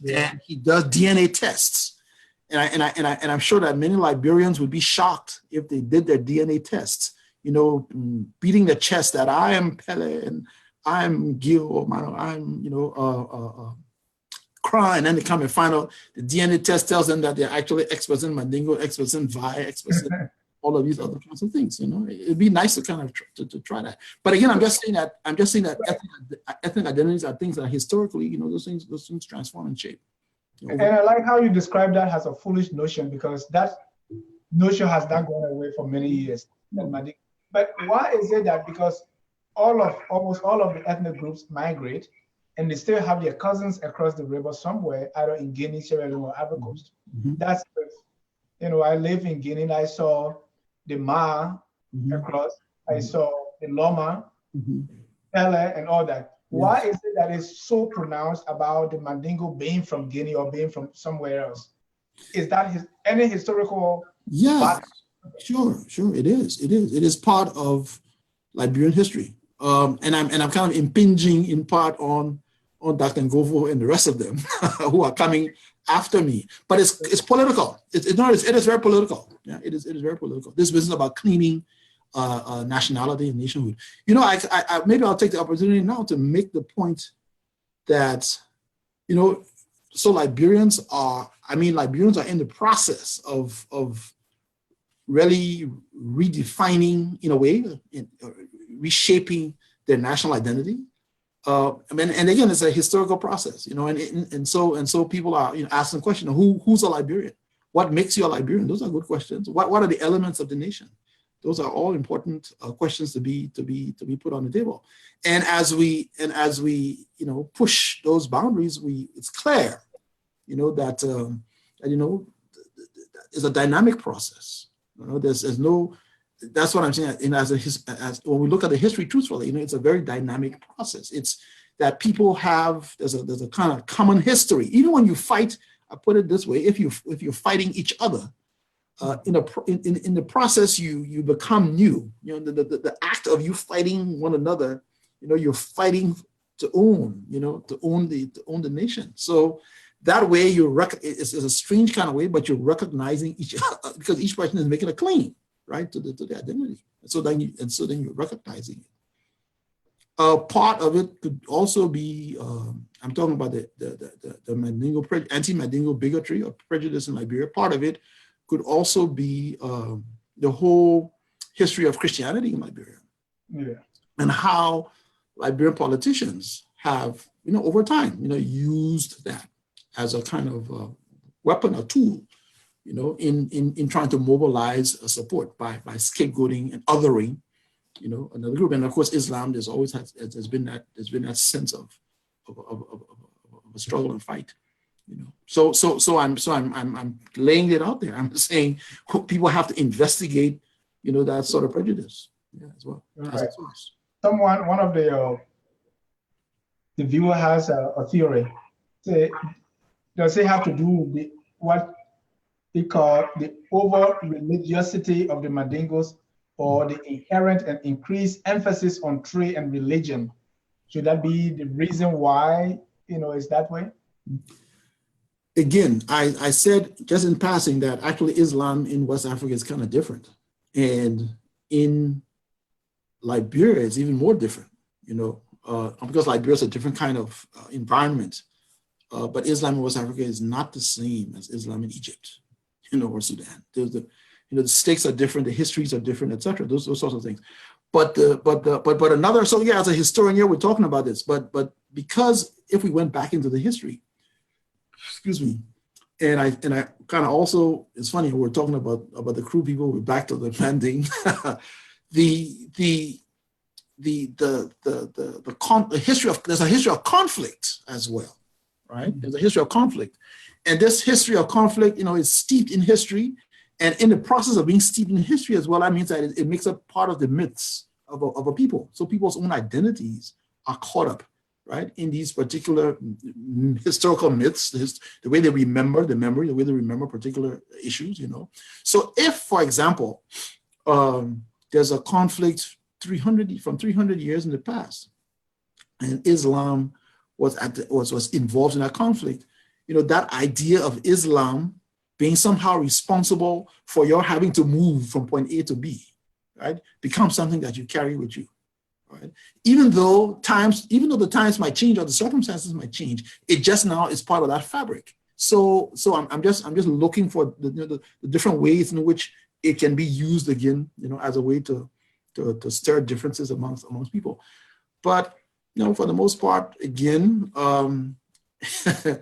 and he does DNA tests. And I'm sure that many Liberians would be shocked if they did their DNA tests. Beating the chest that I am Pele and I'm Gil, or I'm crying, and then they come and find out the DNA test tells them that they're actually X% Mandingo, X% Vi, X% all of these other kinds of things. It'd be nice to kind of to try that. But again, I'm just saying that ethnic identities are things that historically, those things transform and shape. And I like how you describe that as a foolish notion, because that notion has not gone away for many years. But why is it that because almost all of the ethnic groups migrate, and they still have their cousins across the river somewhere, either in Guinea, Sierra Leone, or Ivory Coast? That's, I live in Guinea. I saw the Ma across. I saw the Loma, Pele, and all that. Why is it that it's so pronounced about the Mandingo being from Guinea or being from somewhere else? Is that any historical? Yeah, sure. It is. It is part of Liberian history, and I'm kind of impinging in part on Dr. Ngovo and the rest of them who are coming after me. But it's political. It is very political. Yeah, it is very political. This business about claiming nationality and nationhood. I maybe I'll take the opportunity now to make the point that, so Liberians are in the process of really redefining, in a way, reshaping their national identity. And again, it's a historical process, and so people are asking the question, who's a Liberian? What makes you a Liberian? Those are good questions. What are the elements of the nation? Those are all important questions to be put on the table. And as we push those boundaries, it's clear, that it's a dynamic process. There's no. That's what I'm saying. And as when we look at the history truthfully, it's a very dynamic process. It's that people have there's a kind of common history. Even when you fight, I put it this way: if you're fighting each other, in the process you become new. The act of you fighting one another, you're fighting to own the nation. So that way it's a strange kind of way, but you're recognizing each other because each person is making a claim, right, to the identity. And so then you're recognizing it. Part of it could also be I'm talking about the Mandingo anti-Mandingo bigotry or prejudice in Liberia. Part of it could also be the whole history of Christianity in Liberia, and how Liberian politicians have, over time, used that as a kind of weapon or tool, in trying to mobilize support by scapegoating and othering, another group. And of course, Islam has been that sense of a struggle and fight. So I'm laying it out there. I'm saying people have to investigate, that sort of prejudice, as well. Right. One of the viewer has a theory. Does it have to do with what they call the over religiosity of the Mandingos, or the inherent and increased emphasis on trade and religion? Should that be the reason why it's that way? Again, I said just in passing that actually Islam in West Africa is kind of different. And in Liberia, it's even more different, because Liberia is a different kind of environment. But Islam in West Africa is not the same as Islam in Egypt, or Sudan. The stakes are different, the histories are different, etc. Those sorts of things. But another, so yeah, as a historian here, we're talking about this. But because if we went back into the history, excuse me, and I kind of also, it's funny, we're talking about the Crew people, we're back to the Manding. There's a history of conflict as well, right? There's a history of conflict. And this history of conflict, is steeped in history. And in the process of being steeped in history as well, that means that it makes up part of the myths of a people. So people's own identities are caught up right, in these particular historical myths, the way they remember the memory, the way they remember particular issues, you know. So if, for example, there's a conflict from 300 years in the past, and Islam was involved in that conflict, you know, that idea of Islam being somehow responsible for your having to move from point A to B, right, becomes something that you carry with you. Right? Even though the times might change or the circumstances might change, it just now is part of that fabric. So I'm just looking for the different ways in which it can be used again, you know, as a way to stir differences amongst people. But you know, for the most part, again, the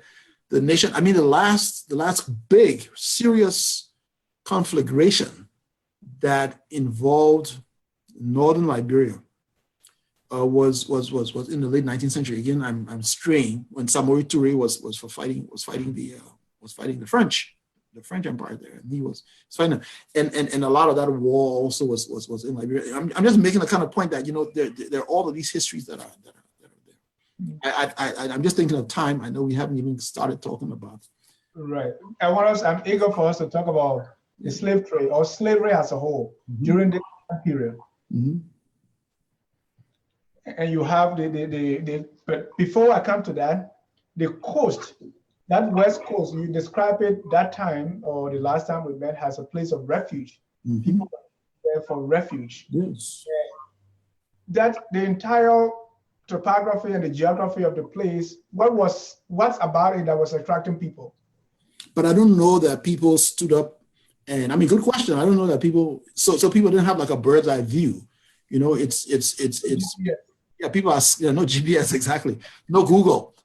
nation. I mean, the last big serious conflagration that involved northern Liberia was in the late 19th century. Again, I'm straying when Samori Touré was fighting the French Empire there, and he was fighting them. And a lot of that war also was in Liberia. I'm just making a kind of point that, you know, there are all of these histories that are there. I'm just thinking of time. I know we haven't even started talking about. Right. I'm eager for us to talk about the slave trade or slavery as a whole during this period. Mm-hmm. And you have but before I come to that, the coast, that west coast, you describe it that time or the last time we met as a place of refuge. Mm-hmm. People are there for refuge. Yes. That the entire topography and the geography of the place, what's about it that was attracting people? But I don't know that people stood up, and I mean, good question. I don't know that people, so people didn't have like a bird's eye view. You know, it's yeah, people are, no GPS, exactly, no Google,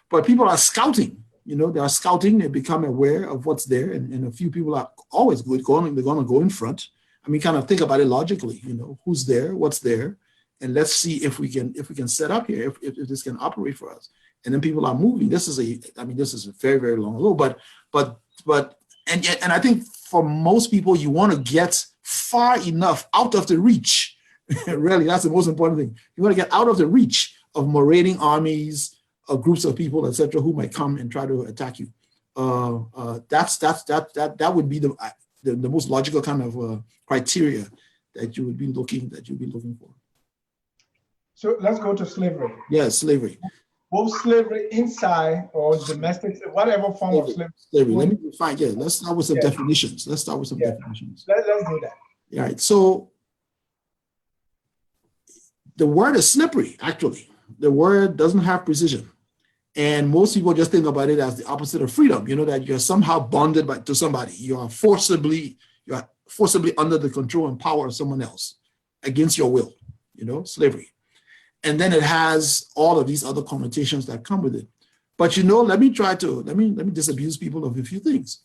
but people are scouting. You know, they are scouting, they become aware of what's there, and a few people are always they're going to go in front. I mean, kind of think about it logically, you know, who's there, what's there, and let's see if we can set up here, if this can operate for us. And then people are moving. This is a very, very long ago, but I think for most people, you want to get far enough out of the reach. Really, that's the most important thing. You want to get out of the reach of marauding armies, of groups of people, etc., who might come and try to attack you. That would be the most logical kind of criteria that you would be looking for. So let's go to slavery. Yes, slavery. Both slavery inside or domestic, whatever form of slavery. Let me define. Yeah, let's start with some definitions. Let's do that. All right. So the word is slippery, actually. The word doesn't have precision. And most people just think about it as the opposite of freedom, you know, that you're somehow bonded to somebody. You're forcibly under the control and power of someone else against your will, you know, slavery. And then it has all of these other connotations that come with it. But, you know, let me disabuse people of a few things.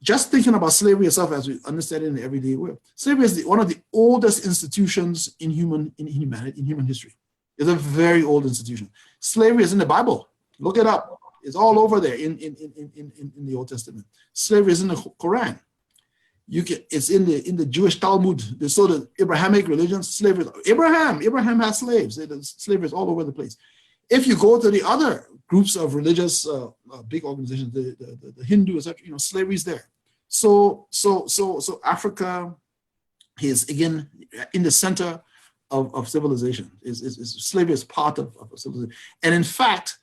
Just thinking about slavery itself as we understand it in the everyday world. Slavery is one of the oldest institutions in human history. It's a very old institution. Slavery is in the Bible. Look it up. It's all over there in the Old Testament. Slavery is in the Quran. It's in the Jewish Talmud. So the Abrahamic religion, slavery. Abraham has slaves. Slavery is all over the place. If you go to the other groups of religious big organizations, the Hindu, etc., you know, slavery is there. So Africa is again in the center of civilization. Slavery is part of civilization. And in fact,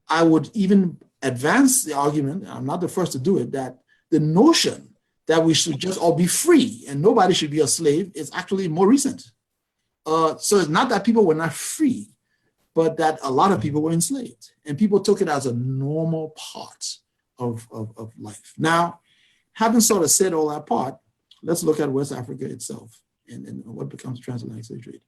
I would even advance the argument, and I'm not the first to do it, that the notion that we should just all be free and nobody should be a slave is actually more recent. So it's not that people were not free, but that a lot of people were enslaved, and people took it as a normal part of life. Now, having sort of said all that part, let's look at West Africa itself and what becomes transatlantic slave trade.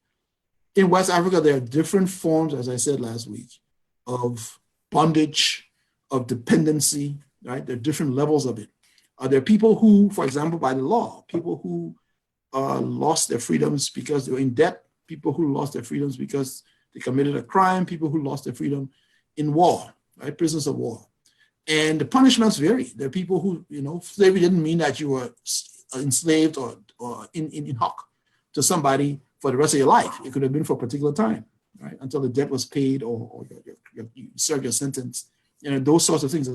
In West Africa, there are different forms, as I said last week, of bondage, of dependency, right? There are different levels of it. There are people who, for example, by the law, people who lost their freedoms because they were in debt, people who lost their freedoms because they committed a crime, people who lost their freedom in war, right? Prisoners of war. And the punishments vary. There are people who, you know, slavery didn't mean that you were enslaved or in hock to somebody for the rest of your life. It could have been for a particular time. right? Until the debt was paid or you serve your sentence. Those sorts of things.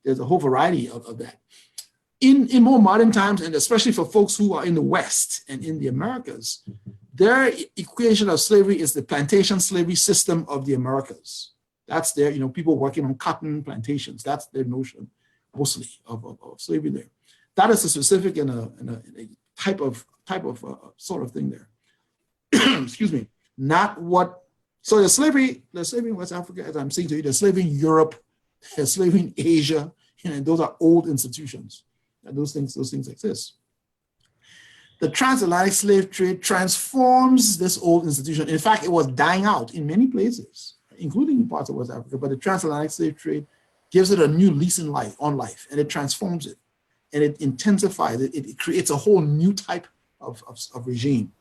There's a whole variety of that. In more modern times, and especially for folks who are in the West and in the Americas, their equation of slavery is the plantation slavery system of the Americas. That's their, people working on cotton plantations. That's their notion, mostly, of slavery there. That is a specific and a type of sort of thing there. Excuse me. Not what. So there's slavery in West Africa, as I'm saying to you. There's slavery in Europe. There's slavery in Asia. And those are old institutions. And those things exist. The transatlantic slave trade transforms this old institution. In fact, it was dying out in many places, including in parts of West Africa. But the transatlantic slave trade gives it a new lease on life, and it transforms it, and it intensifies it. It creates a whole new type of regime,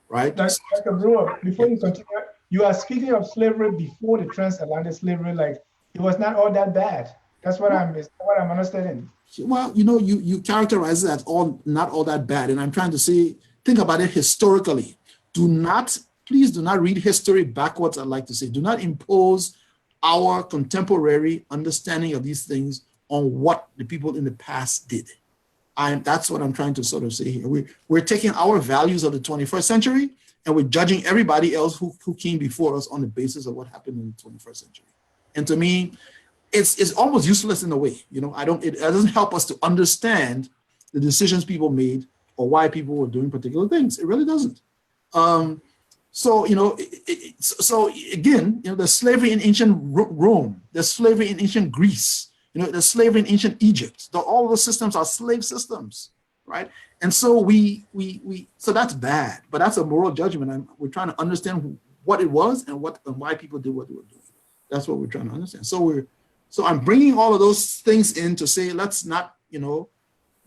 right? Dr. Brewer, before you continue, you are speaking of slavery before the transatlantic slavery. Like, it was not all that bad. That's what I'm understanding. Well, you characterize it as not all that bad, and I'm trying to say, think about it historically. Please do not read history backwards. I'd like to say, do not impose our contemporary understanding of these things on what the people in the past did. That's what I'm trying to sort of say here. We're taking our values of the 21st century and we're judging everybody else who came before us on the basis of what happened in the 21st century. And to me, it's almost useless in a way. It doesn't help us to understand the decisions people made or why people were doing particular things. It really doesn't. So again, there's slavery in ancient Rome, there's slavery in ancient Greece, there's slavery in ancient Egypt. All those systems are slave systems, right? And so so that's bad, but that's a moral judgment. We're trying to understand what it was and why people did what they were doing. That's what we're trying to understand. So I'm bringing all of those things in to say, let's not,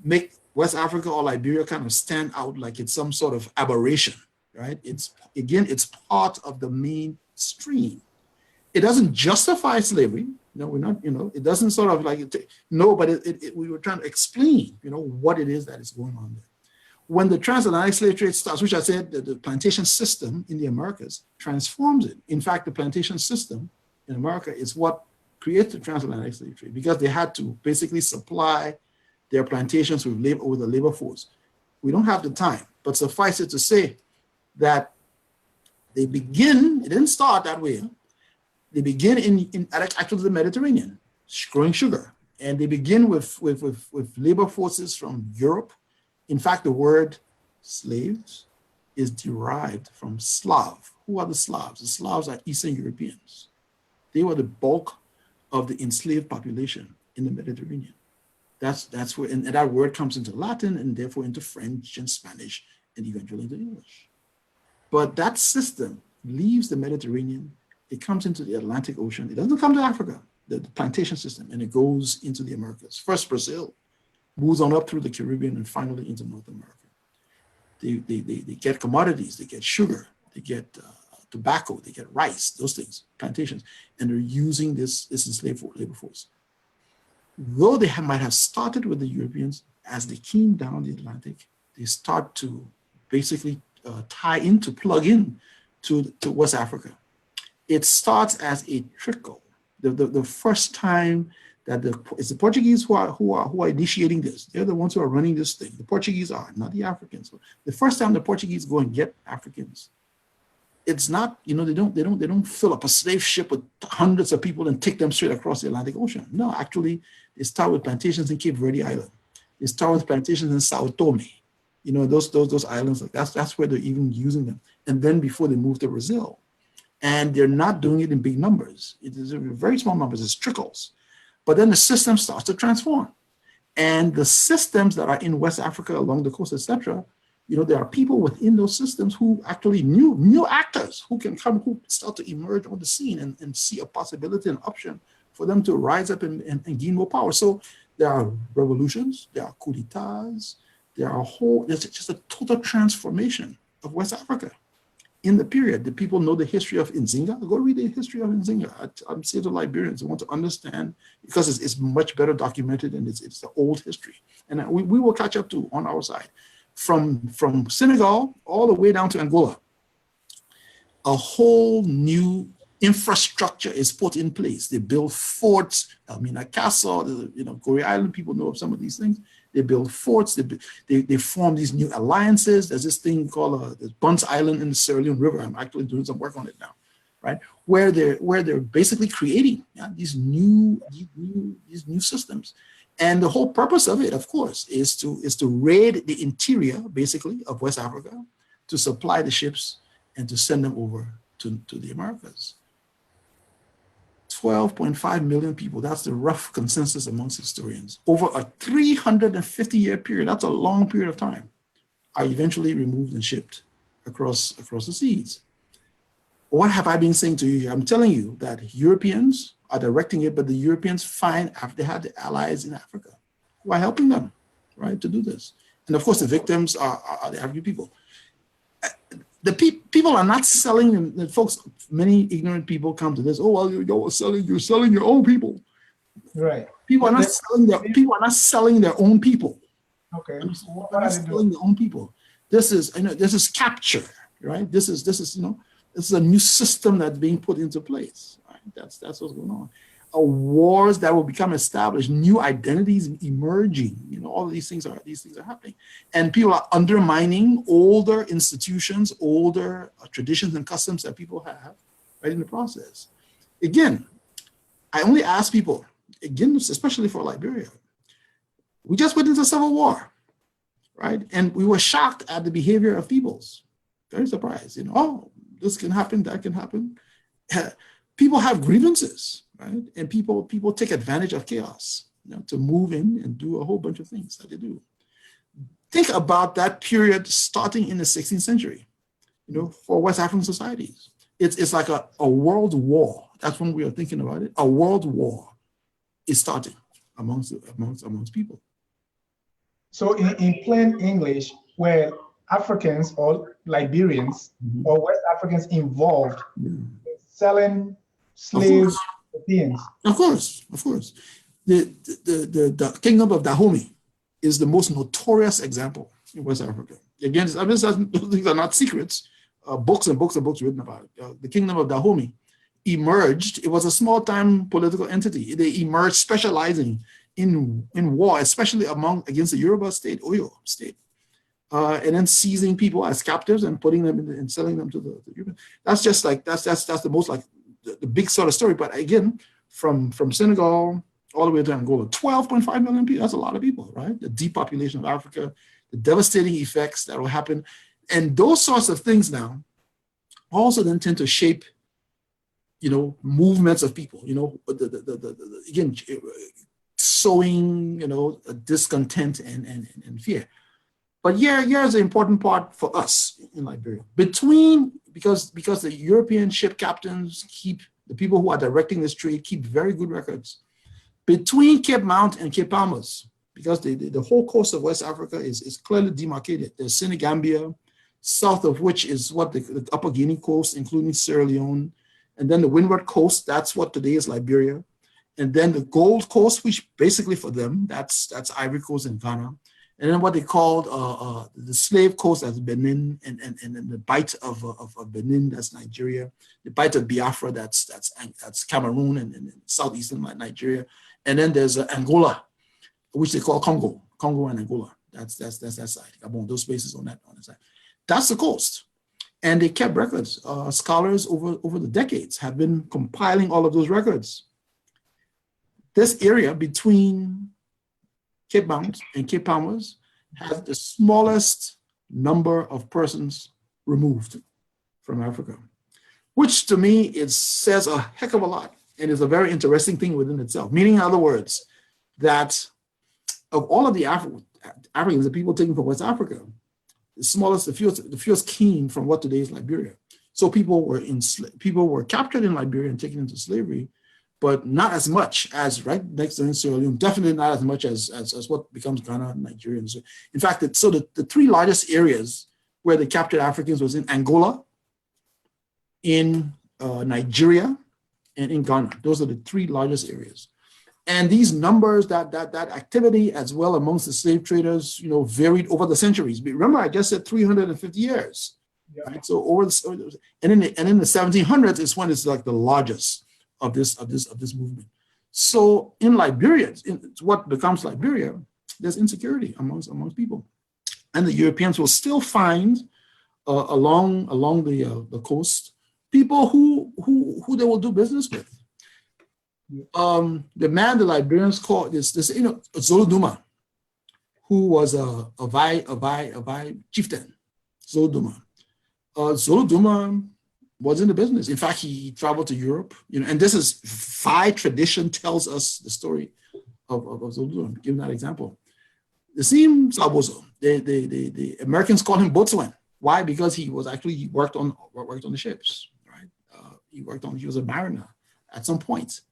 make West Africa or Liberia kind of stand out like it's some sort of aberration, right? It's part of the mainstream. It doesn't justify slavery. We're not, it doesn't sort of like, but we were trying to explain, what it is that is going on there. When the transatlantic slave trade starts, which I said the plantation system in the Americas transforms it. In fact, the plantation system in America is what creates the transatlantic slave trade, because they had to basically supply their plantations with the labor force. We don't have the time, but suffice it to say that it didn't start that way. They begin in actually the Mediterranean, growing sugar. And they begin with labor forces from Europe. In fact, the word slaves is derived from Slav. Who are the Slavs? The Slavs are Eastern Europeans. They were the bulk of the enslaved population in the Mediterranean. That's where, and that word comes into Latin and therefore into French and Spanish and eventually into English. But that system leaves the Mediterranean, it comes into the Atlantic Ocean. It doesn't come to Africa, the plantation system, and it goes into the Americas. First Brazil, moves on up through the Caribbean and finally into North America. They get commodities, they get sugar, they get tobacco, they get rice, those things, plantations, and they're using this enslaved labor force. Though they might have started with the Europeans, as they came down the Atlantic, they start to basically plug in to West Africa. It starts as a trickle. The first time that it's the Portuguese who are initiating this. They're the ones who are running this thing. The Portuguese are, not the Africans. The first time the Portuguese go and get Africans, it's not, they don't fill up a slave ship with hundreds of people and take them straight across the Atlantic Ocean. No, actually, they start with plantations in Cape Verde Island. They start with plantations in Sao Tome. Those islands, like that's where they're even using them. And then before they move to Brazil. And they're not doing it in big numbers. It is very small numbers, it's trickles. But then the system starts to transform. And the systems that are in West Africa along the coast, etc., there are people within those systems who actually new actors who can come, who start to emerge on the scene and see a possibility, an option for them to rise up and gain more power. So there are revolutions, there are coups d'etats, there's just a total transformation of West Africa. In the period, the people know the history of Nzinga. Go read the history of Nzinga. I'm saying to Liberians who want to understand, because it's much better documented and it's the old history. And we will catch up to on our side. From Senegal all the way down to Angola. a whole new infrastructure is put in place. They build forts. I mean, a castle, Goree Island, people know of some of these things. They build forts. They form these new alliances. There's this thing called Bunce Island in the Sierra Leone River. I'm actually doing some work on it now, right? Where they're basically creating these new systems. And the whole purpose of it, of course, is to raid the interior, basically, of West Africa, to supply the ships and to send them over to the Americas. 12.5 million people, that's the rough consensus amongst historians, over a 350-year period, that's a long period of time, are eventually removed and shipped across the seas. What have I been saying to you here? I'm telling you that Europeans are directing it, but the Europeans they have the allies in Africa who are helping them, right, to do this. And of course, the victims are the African people. The people are not selling them. Folks, many ignorant people come to this. Oh, well, you're selling your own people. Right. People are not selling their own people. Okay. They're not selling their own people. This is capture, right? This is a new system that's being put into place. Right? That's what's going on. Wars that will become established, new identities emerging. All of these things are happening, and people are undermining older institutions, older traditions and customs that people have, right, in the process. Again, I only ask people, again, especially for Liberia, we just went into a civil war, right? And we were shocked at the behavior of peoples. Very surprised, oh, this can happen, that can happen. People have grievances, right? And people take advantage of chaos, to move in and do a whole bunch of things that they do. Think about that period starting in the 16th century, for West African societies. It's like a world war. That's when we are thinking about it. A world war is starting amongst people. So in plain English, were Africans or Liberians or West Africans involved in selling slaves to Europeans? Of course. The kingdom of Dahomey is the most notorious example in West Africa. Again, those things are not secrets. Books and books and books written about it. The kingdom of Dahomey emerged. It was a small-time political entity. They emerged specializing in war, especially against the Yoruba state, Oyo state, and then seizing people as captives and putting them and selling them to the Europeans. That's just like that's the most like the big sort of story. But again, from Senegal all the way to Angola, 12.5 million people. That's a lot of people, right? The depopulation of Africa, the devastating effects that will happen, and those sorts of things now also then tend to shape, movements of people. Again, sowing, discontent and fear. But here's the important part for us in Liberia. Because the European ship captains the people who are directing this trade keep very good records. Between Cape Mount and Cape Palmas, because the whole coast of West Africa is clearly demarcated. There's Senegambia, south of which is what the Upper Guinea coast, including Sierra Leone, and then the Windward Coast, that's what today is Liberia. And then the Gold Coast, which basically for them, that's Ivory Coast and Ghana. And then what they called the Slave Coast, that's Benin, and the Bight of Benin, that's Nigeria. The Bight of Biafra, that's Cameroon and southeastern Nigeria. And then there's Angola, which they call Congo and Angola. That's that side. Gabon, those places on that side. That's the coast. And they kept records. Scholars over the decades have been compiling all of those records. This area between Cape Mount and Cape Palmas has the smallest number of persons removed from Africa, which to me, it says a heck of a lot and is a very interesting thing within itself. Meaning, in other words, that of all of the Africans, the people taken from West Africa, the smallest, the fewest came from what today is Liberia. So people were captured in Liberia and taken into slavery, but not as much as right next to Sierra Leone. Definitely not as much as what becomes Ghana, Nigeria. And so, in fact, the three largest areas where they captured Africans was in Angola, in Nigeria, and in Ghana. Those are the three largest areas. And these numbers, that activity as well amongst the slave traders, varied over the centuries. But remember, I just said 350 years. Yeah. Right? So and in the 1700s is when it's like the largest of this movement. So in Liberia, what becomes Liberia, there's insecurity amongst people, and the Europeans will still find along the coast people who they will do business with. The man the Liberians call this Zoloduma, who was a Vai chieftain, Zoloduma. Zoloduma was in the business. In fact, he traveled to Europe, and this is Vai tradition tells us the story of Zoloduma. Give that example. The same Sabozo, the Americans call him Boatswain. Why? Because he worked on the ships, right? He was a mariner at some point.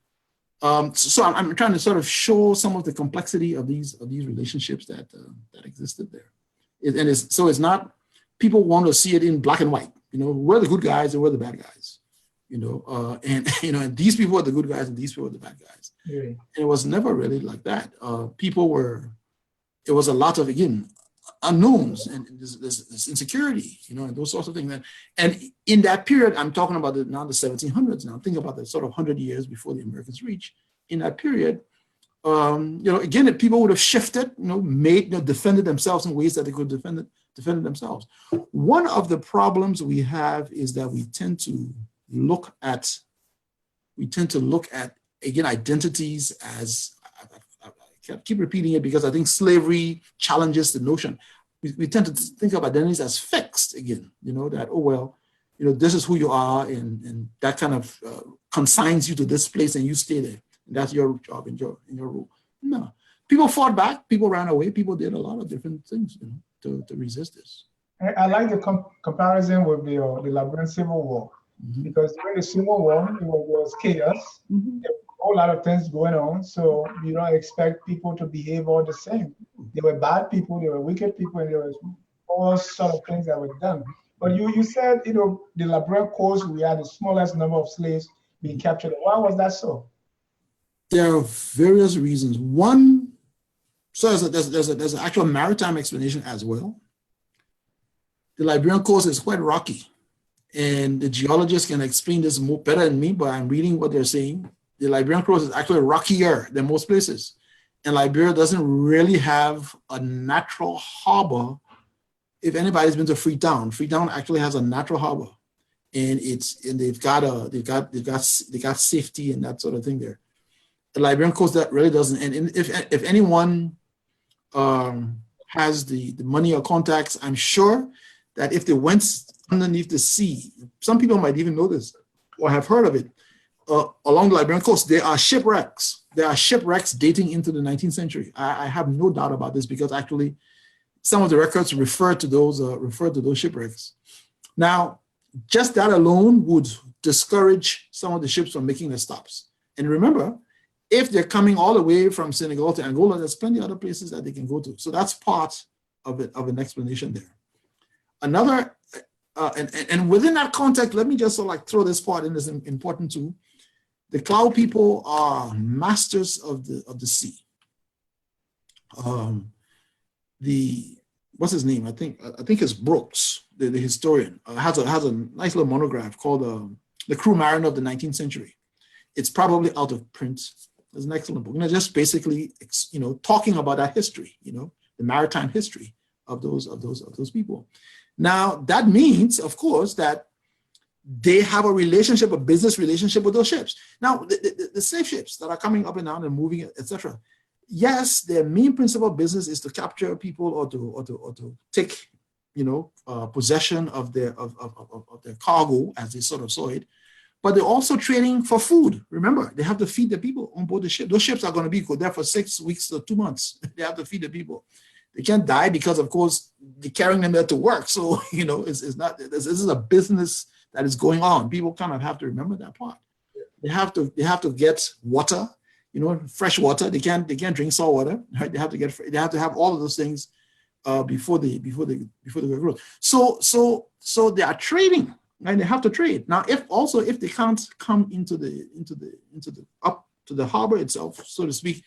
So I'm trying to sort of show some of the complexity of these relationships that existed there. It's not, people want to see it in black and white. We're the good guys and we're the bad guys. And these people are the good guys and these people are the bad guys. Yeah. And it was never really like that. It was a lot of, again, unknowns and this insecurity, and those sorts of things. And in that period, I'm talking about now the 1700s. Now think about the sort of 100 years before the Americans reach. In that period, again, if people would have shifted, defended themselves in ways that they could defend themselves. One of the problems we have is that we tend to look at again, identities as, I keep repeating it because I think slavery challenges the notion. We tend to think of identities as fixed again, that, this is who you are, and that kind of consigns you to this place and you stay there. And that's your job in your role. No. People fought back, people ran away, people did a lot of different things to resist this. I like the comparison with the Liberian Civil War, because during the Civil War, there was chaos. There were a whole lot of things going on, so you don't expect people to behave all the same. There were bad people, there were wicked people, and there was all sort of things that were done. But you said, the Liberian coast, we had the smallest number of slaves being captured. Why was that so? There are various reasons. One, so there's an actual maritime explanation as well. The Liberian coast is quite rocky, and the geologists can explain this better than me, but I'm reading what they're saying. The Liberian coast is actually rockier than most places, and Liberia doesn't really have a natural harbor. If anybody's been to Freetown actually has a natural harbor, and they've got safety and that sort of thing there. The Liberian coast that really doesn't. And if anyone has the money or contacts, I'm sure that if they went underneath the sea, some people might even know this or have heard of it. Along the Liberian coast, there are shipwrecks. There are shipwrecks dating into the 19th century. I have no doubt about this because actually, some of the records refer to those shipwrecks. Now, just that alone would discourage some of the ships from making their stops. And remember, if they're coming all the way from Senegal to Angola, there's plenty of other places that they can go to. So that's part of an explanation there. Another, and within that context, let me just throw this part in, is important too. The Cloud people are masters of the sea. What's his name? I think it's Brooks, the historian, has a nice little monograph called The Crew Mariner of the 19th Century. It's probably out of print. It's an excellent book. Just basically, talking about that history, the maritime history of those people. Now, that means, of course, that they have a business relationship with those ships. Now, the slave ships that are coming up and down and moving, etc. Yes, their main principal business is to capture people or to take, possession of their cargo, as they sort of saw it. But they're also trading for food. Remember, they have to feed the people on board the ship. Those ships are going to be there for 6 weeks or 2 months. They have to feed the people. They can't die because, of course, they're carrying them there to work. So, it's not. This is a business that is going on. People kind of have to remember that part. They have to get water, fresh water. They can't drink salt water. Right? They have to have all of those things before they grow. So they are trading. Right? They have to trade. Now, if they can't come into the up to the harbor itself, so to speak,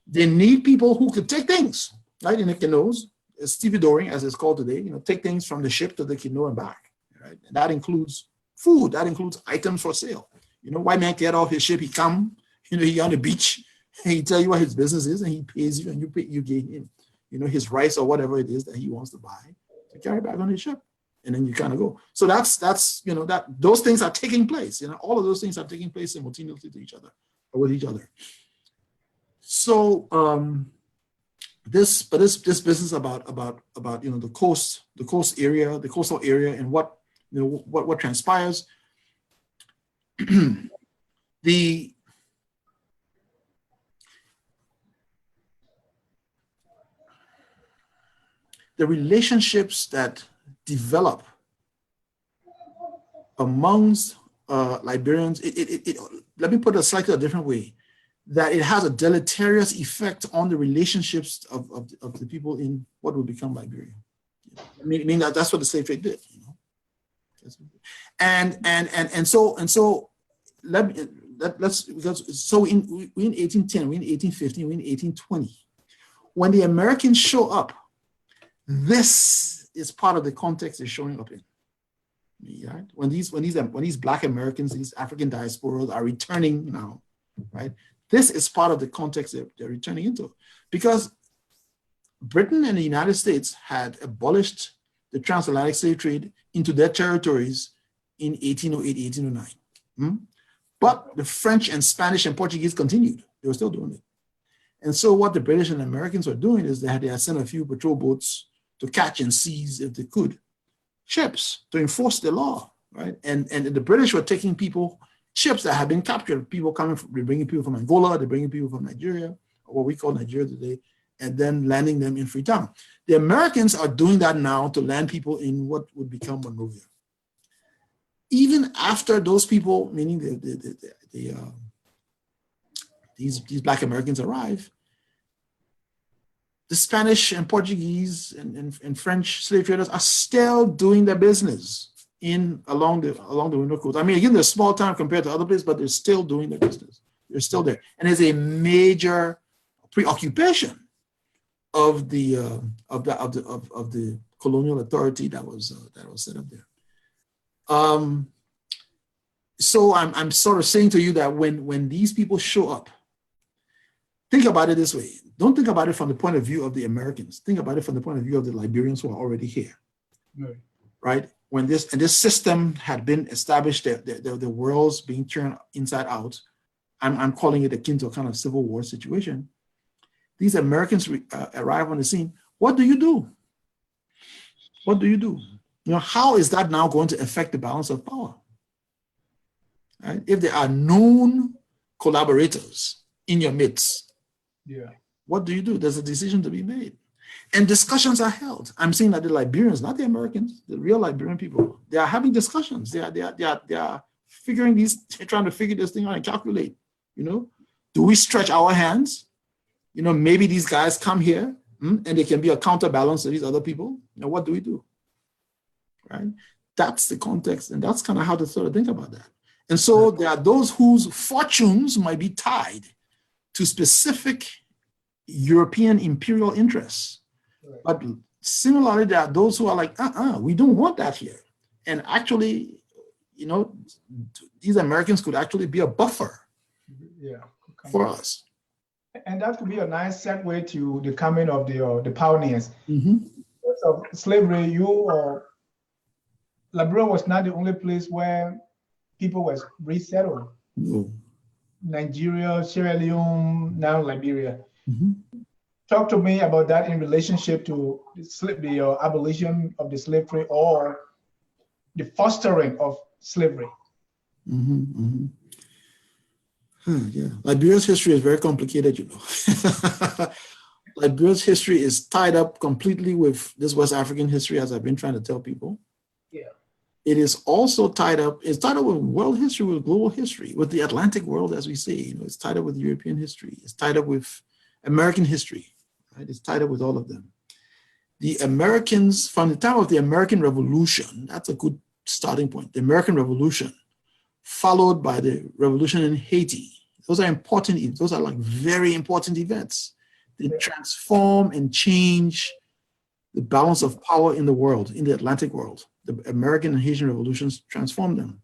they need people who could take things, right, in the canoes, stevedoring, as it's called today, take things from the ship to the canoe and back. right? And that includes food, that includes items for sale. You know, white man get off his ship, he come, you know, he on the beach, and he tell you what his business is, and he pays you, and you give him, you know, his rice or whatever it is that he wants to buy to carry back on his ship. And then you kind of go. So that's you know, that those things are taking place. You know, all of those things are taking place simultaneously to each other or with each other. So this business about you know, the coastal area and what, you know, what transpires. the relationships that develop amongst Liberians, let me put it a slightly different way, that it has a deleterious effect on the relationships of the people in what will become Liberia. I mean that's what the slave trade did, you know. And so let's because so in 1810, we're in 1815, we're in 1820. When the Americans show up, this is part of the context they're showing up in. Right? When these Black Americans, these African diasporas are returning now, right? This is part of the context they're returning into, because Britain and the United States had abolished the transatlantic slave trade into their territories in 1808, 1809. But the French and Spanish and Portuguese continued. They were still doing it. And so what the British and Americans were doing is they had sent a few patrol boats to catch and seize, if they could, ships to enforce the law, right? And the British were taking ships that had been captured, they're bringing people from Angola, they're bringing people from Nigeria, or what we call Nigeria today, and then landing them in Freetown. The Americans are doing that now to land people in what would become Monrovia. Even after those people, meaning these Black Americans arrive, the Spanish and Portuguese and French slave traders are still doing their business along the winter coast. I mean, again, they're small time compared to other places, but they're still doing their business. They're still there, and there's a major preoccupation of the colonial authority that was set up there. So I'm sort of saying to you that when these people show up, think about it this way. Don't think about it from the point of view of the Americans. Think about it from the point of view of the Liberians who are already here, right? When this system had been established, the world's being turned inside out. I'm calling it akin to a kind of civil war situation. These Americans arrive on the scene. What do you do? What do you do? You know, how is that now going to affect the balance of power? Right? If there are known collaborators in your midst, what do you do? There's a decision to be made. And discussions are held. I'm saying that the Liberians, not the Americans, the real Liberian people, they are having discussions. They are figuring trying to figure this thing out and calculate, you know, do we stretch our hands? You know, maybe these guys come here and they can be a counterbalance to these other people. You know, what do we do? Right? That's the context. And that's kind of how to sort of think about that. And so there are those whose fortunes might be tied to specific European imperial interests. But similarly, there are those who are like, we don't want that here. And actually, you know, these Americans could actually be a buffer for us. And that could be a nice segue to the coming of the pioneers. Mm-hmm. Because of slavery, Liberia was not the only place where people were resettled. No. Nigeria, Sierra Leone, now Liberia. Mm-hmm. Talk to me about that in relationship to the abolition of the slave trade or the fostering of slavery. Mm-hmm, mm-hmm. Yeah, Liberia's history is very complicated, you know. Liberia's history is tied up completely with this West African history, as I've been trying to tell people. Yeah. It is also tied up with world history, with global history, with the Atlantic world, as we say. You know, it's tied up with European history. It's tied up with American history. Right? It's tied up with all of them. The Americans, from the time of the American Revolution, that's a good starting point. The American Revolution, followed by the revolution in Haiti. Those are important. Those are like very important events. They transform and change the balance of power in the world, in the Atlantic world. The American and Haitian revolutions transformed them.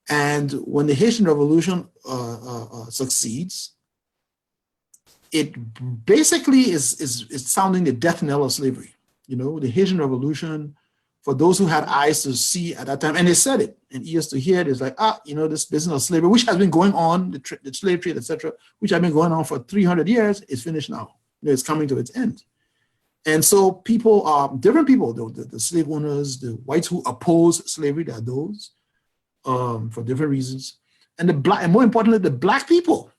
And when the Haitian Revolution succeeds, it basically is sounding the death knell of slavery. You know, the Haitian Revolution, for those who had eyes to see at that time, and they said it, and ears to hear it, is like, you know, this business of slavery, which has been going on, the slave trade, etc., which has been going on for 300 years, is finished now. You know, it's coming to its end. And so people, different people, the slave owners, the whites who oppose slavery, there are those for different reasons. And and more importantly, the Black people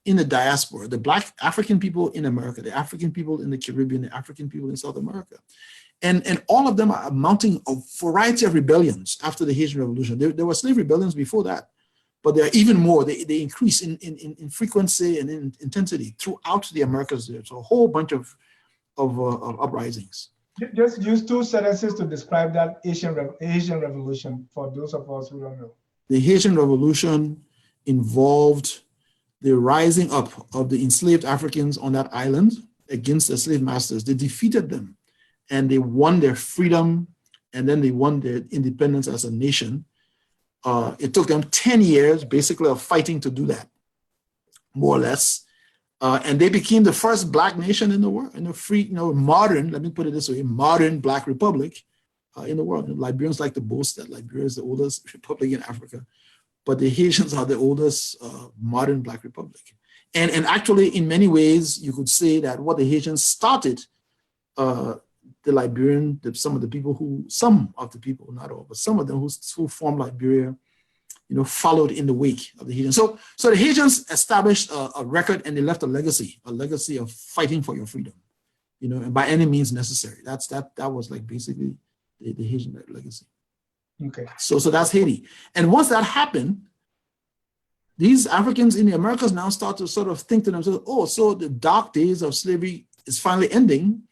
in the diaspora, the Black African people in America, the African people in the Caribbean, the African people in South America. And all of them are mounting a variety of rebellions after the Haitian Revolution. There were slave rebellions before that, but there are even more. They increase in frequency and in intensity throughout the Americas. There's a whole bunch of uprisings. Just use 2 sentences to describe that Haitian Revolution for those of us who don't know. The Haitian Revolution involved the rising up of the enslaved Africans on that island against the slave masters. They defeated them and they won their freedom, and then they won their independence as a nation. It took them 10 years basically of fighting to do that, more or less. And they became the first Black nation in the world, in a free, you know, modern, let me put it this way, modern Black republic in the world. And Liberians like to boast that Liberia is the oldest republic in Africa, but the Haitians are the oldest modern Black republic. And actually, in many ways, you could say that what the Haitians started, the Liberian, some of the people, not all, but some of them who formed Liberia, you know, followed in the wake of the Haitians. So the Haitians established a record, and they left a legacy of fighting for your freedom, you know, and by any means necessary. That was like basically the Haitian legacy. Okay. So that's Haiti. And once that happened, these Africans in the Americas now start to sort of think to themselves, oh, so the dark days of slavery is finally ending,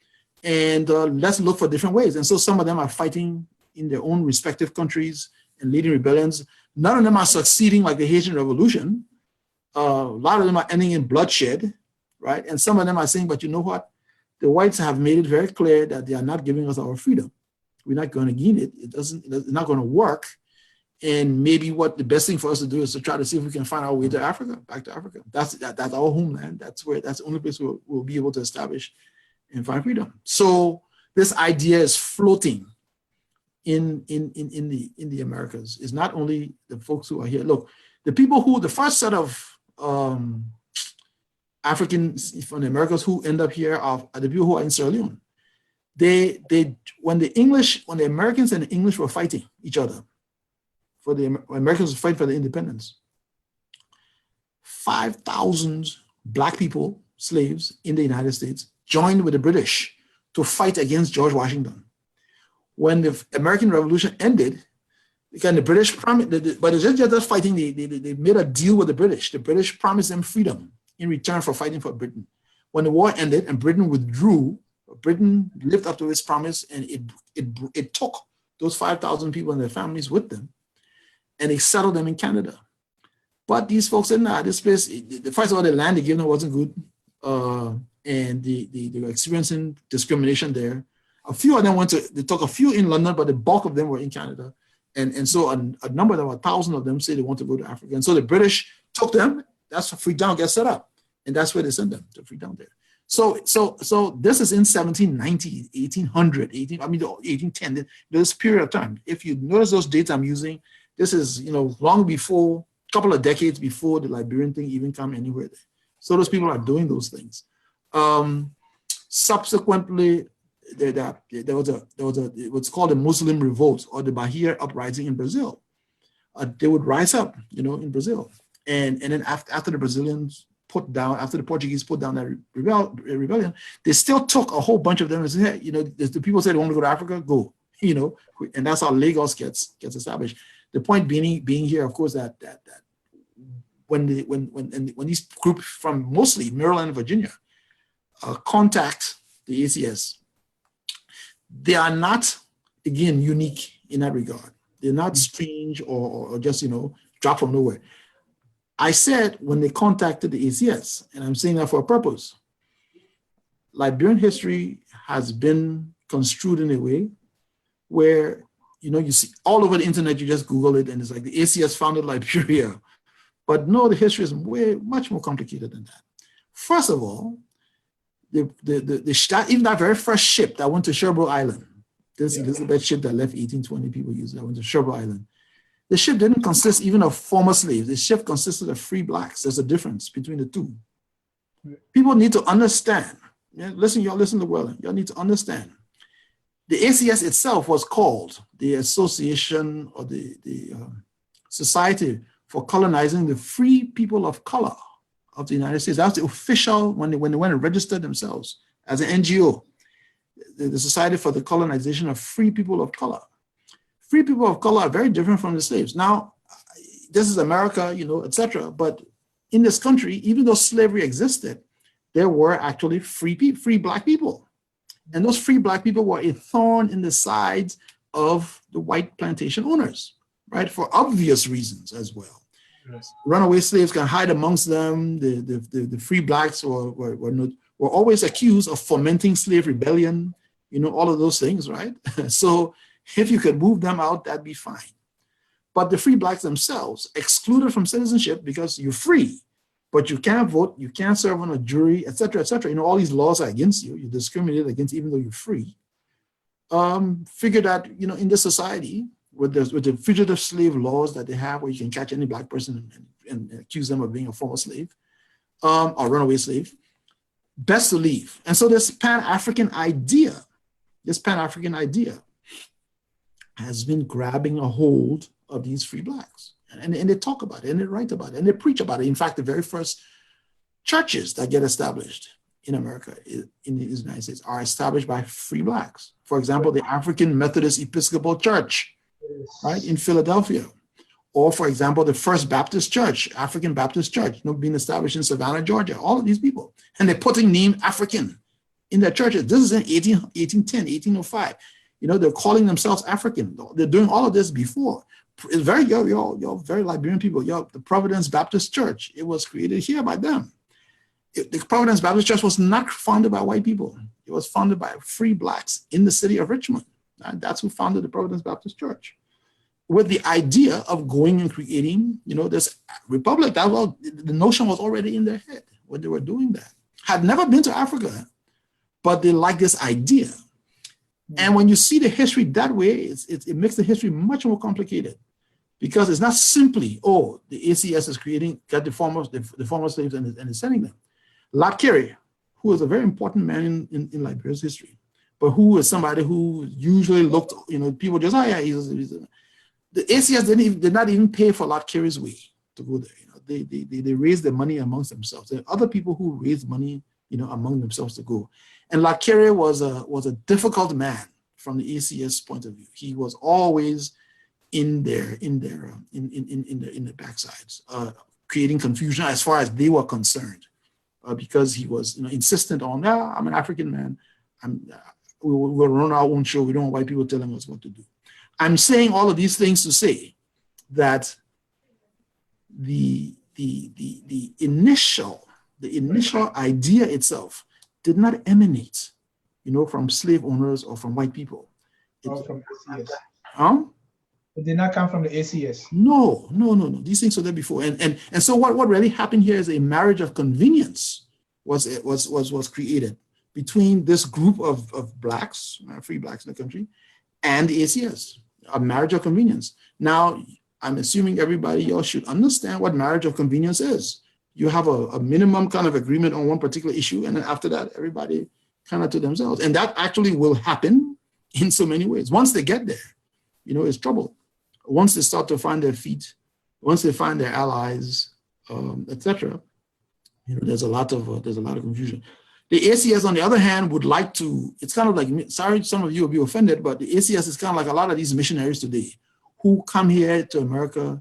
and let's look for different ways. And so some of them are fighting in their own respective countries and leading rebellions. None of them are succeeding like the Haitian Revolution. A lot of them are ending in bloodshed, right? And some of them are saying, but you know what? The whites have made it very clear that they are not giving us our freedom. We're not going to gain it. It's not going to work. And maybe what the best thing for us to do is to try to see if we can find our way to Africa, back to Africa. That's our homeland. That's the only place we'll be able to establish and find freedom. So this idea is floating in the Americas. It's not only the folks who are here. Look, the first set of Africans from the Americas who end up here are the people who are in Sierra Leone. When the Americans and the English were fighting each other, for the Americans to fight for the independence, 5,000 Black people, slaves in the United States, joined with the British to fight against George Washington. When the American Revolution ended, again, the British promised, but it's just fighting, they made a deal with the British. The British promised them freedom in return for fighting for Britain. When the war ended and Britain withdrew, Britain lived up to its promise, and it took those 5,000 people and their families with them, and they settled them in Canada. But these folks said, nah, this place, first of all, the land they gave them wasn't good, and they were experiencing discrimination there. A few of them they took a few in London, but the bulk of them were in Canada. And so a number of them, 1,000 of them, say they want to go to Africa. And so the British took them, that's Freetown gets set up. And that's where they sent them, to Freetown there. So this is in 1790, 1800, 1810, this period of time. If you notice those dates I'm using, this is, long before, a couple of decades before the Liberian thing even come anywhere there. So those people are doing those things. Subsequently, there was what's called a Muslim revolt, or the Bahia uprising in Brazil. They would rise up, in Brazil, and then after the Brazilians after the Portuguese put down that rebellion, they still took a whole bunch of them and said, hey, the people said they want to go to Africa, go, and that's how Lagos gets established. The point being here, of course, that when these groups from mostly Maryland and Virginia contact the ACS, they are not, again, unique in that regard. They're not strange or just, drop from nowhere. I said when they contacted the ACS, and I'm saying that for a purpose, Liberian history has been construed in a way where you see all over the internet, you just Google it, and it's like the ACS founded Liberia. But no, the history is much more complicated than that. First of all, even that very first ship that went to Sherbro Island, this Elizabeth ship that left 1820 people used that went to Sherbro Island, the ship didn't consist even of former slaves. The ship consisted of free blacks. There's a difference between the two. People need to understand. Yeah, listen, y'all listen to well. Y'all need to understand. The ACS itself was called the Association or the Society for Colonizing the Free People of Color of the United States. That's the official, when they went and registered themselves as an NGO, the Society for the Colonization of Free People of Color. Free people of color are very different from the slaves. Now, this is America, etc. But in this country, even though slavery existed, there were actually free black people. And those free black people were a thorn in the sides of the white plantation owners, right? For obvious reasons as well. Yes. Runaway slaves can hide amongst them. The free blacks were always accused of fomenting slave rebellion, all of those things, right? So if you could move them out, that'd be fine. But the free blacks themselves, excluded from citizenship because you're free, but you can't vote, you can't serve on a jury, et cetera, et cetera. All these laws are against you. You're discriminated against even though you're free. Figure that, in this society, with the fugitive slave laws that they have, where you can catch any black person and accuse them of being a former slave or runaway slave, best to leave. And so this Pan-African idea has been grabbing a hold of these free blacks. And they talk about it, and they write about it, and they preach about it. In fact, the very first churches that get established in America, in the United States, are established by free blacks. For example, the African Methodist Episcopal Church, right, in Philadelphia. Or, for example, the First Baptist Church, African Baptist Church, being established in Savannah, Georgia. All of these people. And they're putting name African in their churches. This is in 1810, 1805. They're calling themselves African. They're doing all of this before. It's very, you're very Liberian people. The Providence Baptist Church, it was created here by them. The Providence Baptist Church was not founded by white people. It was founded by free blacks in the city of Richmond. And that's who founded the Providence Baptist Church, with the idea of going and creating, this republic. The notion was already in their head when they were doing that. Had never been to Africa, but they like this idea. And when you see the history that way, it makes the history much more complicated, because it's not simply, the ACS is got the former slaves and is sending them. Lord Carey, who is a very important man in Liberia's history, but who is somebody who usually looked, people just, the ACS did not even pay for Lord Carey's way to go there. They raised the money amongst themselves. There are other people who raised money, among themselves to go. And Lord Carey was a difficult man from the ACS point of view. He was always in the backsides, creating confusion as far as they were concerned, because he was insistent on, I'm an African man. We'll run our own show. We don't want white people telling us what to do. I'm saying all of these things to say that the initial idea itself did not emanate, from slave owners or from white people. From ACS. It did not come from the ACS. No. These things were there before. And so what really happened here is a marriage of convenience was created between this group of blacks, free blacks in the country, and the ACS. A marriage of convenience. Now, I'm assuming everybody, y'all should understand what marriage of convenience is. You have a minimum kind of agreement on one particular issue, and then after that, everybody kind of to themselves. And that actually will happen in so many ways. Once they get there, it's trouble. Once they start to find their feet, once they find their allies, etc., there's a lot of confusion. The ACS, on the other hand, would like to, it's kind of like, sorry, some of you will be offended, but the ACS is kind of like a lot of these missionaries today who come here to America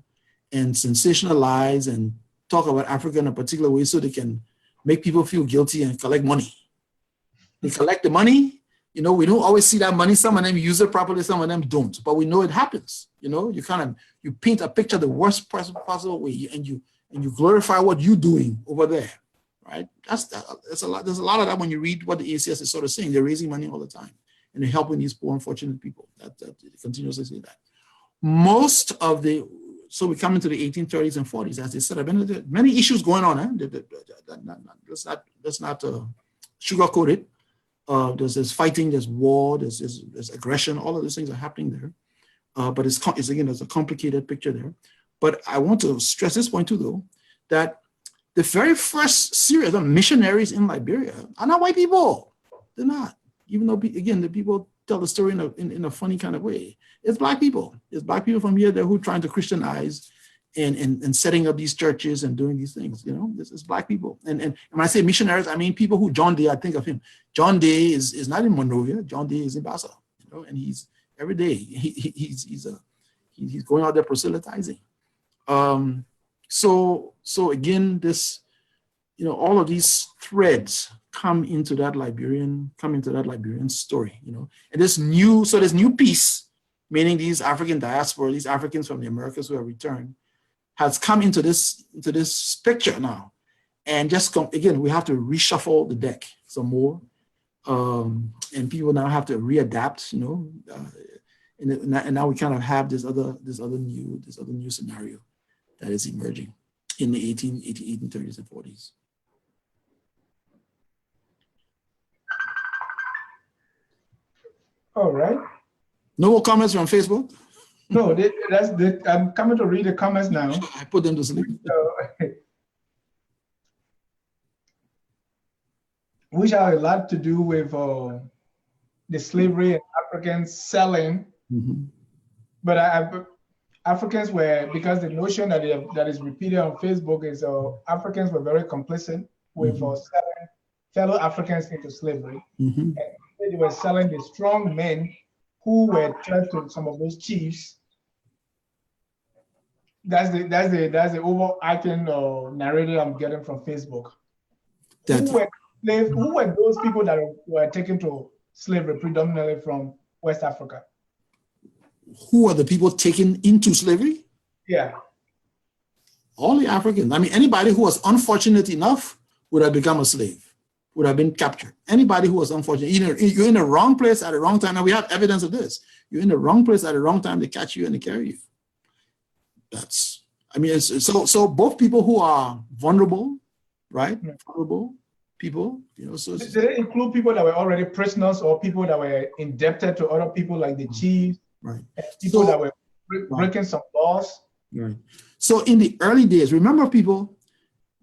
and sensationalize and talk about Africa in a particular way so they can make people feel guilty and collect money. They collect the money. We don't always see that money. Some of them use it properly, some of them don't, but we know it happens. You paint a picture the worst possible way, and you glorify what you're doing over there. Right? That's a lot. There's a lot of that when you read what the ACS is sort of saying. They're raising money all the time. and they're helping these poor, unfortunate people. That continuously say that. Most of the, so we come into the 1830s and 40s, as they said, many issues going on. Let's not sugarcoat it. There's fighting, there's war, there's aggression, all of those things are happening there. But it's again, there's a complicated picture there. But I want to stress this point too, though, that the very first series of missionaries in Liberia are not white people. They're not. Even though, again, the people tell the story in a funny kind of way. It's black people. It's black people from here there who are trying to Christianize and setting up these churches and doing these things. You know, this is black people. And when I say missionaries, I mean people who John Day, I think of him. John Day is not in Monrovia. John Day is in Bassa. You know, and he's every day he's going out there proselytizing. So again, this, you know, all of these threads come into that Liberian story, you know, and this new piece, meaning these African diaspora, these Africans from the Americas who have returned, has come into this picture now. And just again, we have to reshuffle the deck some more. And people now have to readapt, you know, and now we kind of have this other new scenario that is emerging in the 1830s and 40s. All right. No more comments from Facebook? No, I'm coming to read the comments now. I put them to sleep. Which have a lot to do with the slavery and Africans selling. Mm-hmm. But Africans were, because the notion that is repeated on Facebook is Africans were very complicit with selling fellow Africans into slavery. Mm-hmm. And they were selling the strong men who were tied to some of those chiefs. That's the overarching narrative I'm getting from Facebook. Who were those people that were taken to slavery predominantly from West Africa? Who are the people taken into slavery? Yeah. All the Africans. I mean, anybody who was unfortunate enough would have become a slave, would have been captured. Anybody who was unfortunate, you're in the wrong place at the wrong time. Now we have evidence of this. You're in the wrong place at the wrong time, they catch you and they carry you. So both people who are vulnerable, right? Yeah. Vulnerable people, you know. So did it include people that were already prisoners or people that were indebted to other people like the chiefs? Right. People that were breaking some laws. Right. So in the early days, remember people,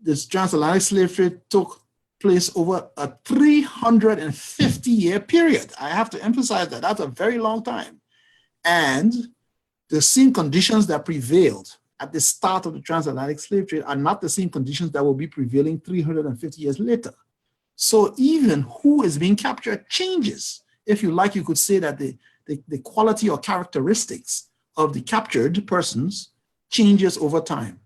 this transatlantic slave trade took place over a 350-year period. I have to emphasize that. That's a very long time. And the same conditions that prevailed at the start of the transatlantic slave trade are not the same conditions that will be prevailing 350 years later. So even who is being captured changes. If you like, you could say that the quality or characteristics of the captured persons changes over time.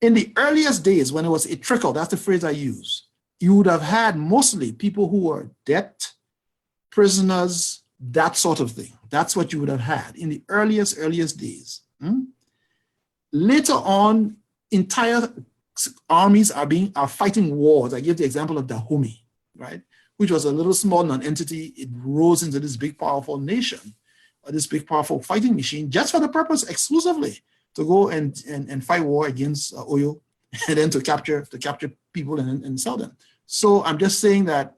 In the earliest days, when it was a trickle, that's the phrase I use, you would have had mostly people who were debt, prisoners, that sort of thing. That's what you would have had in the earliest days. Later on, entire armies are fighting wars. I give the example of Dahomey, right? Which was a little small non-entity. It rose into this big, powerful nation, or this big, powerful fighting machine, just for the purpose exclusively to go and fight war against Oyo, and then to capture people and sell them. So I'm just saying that,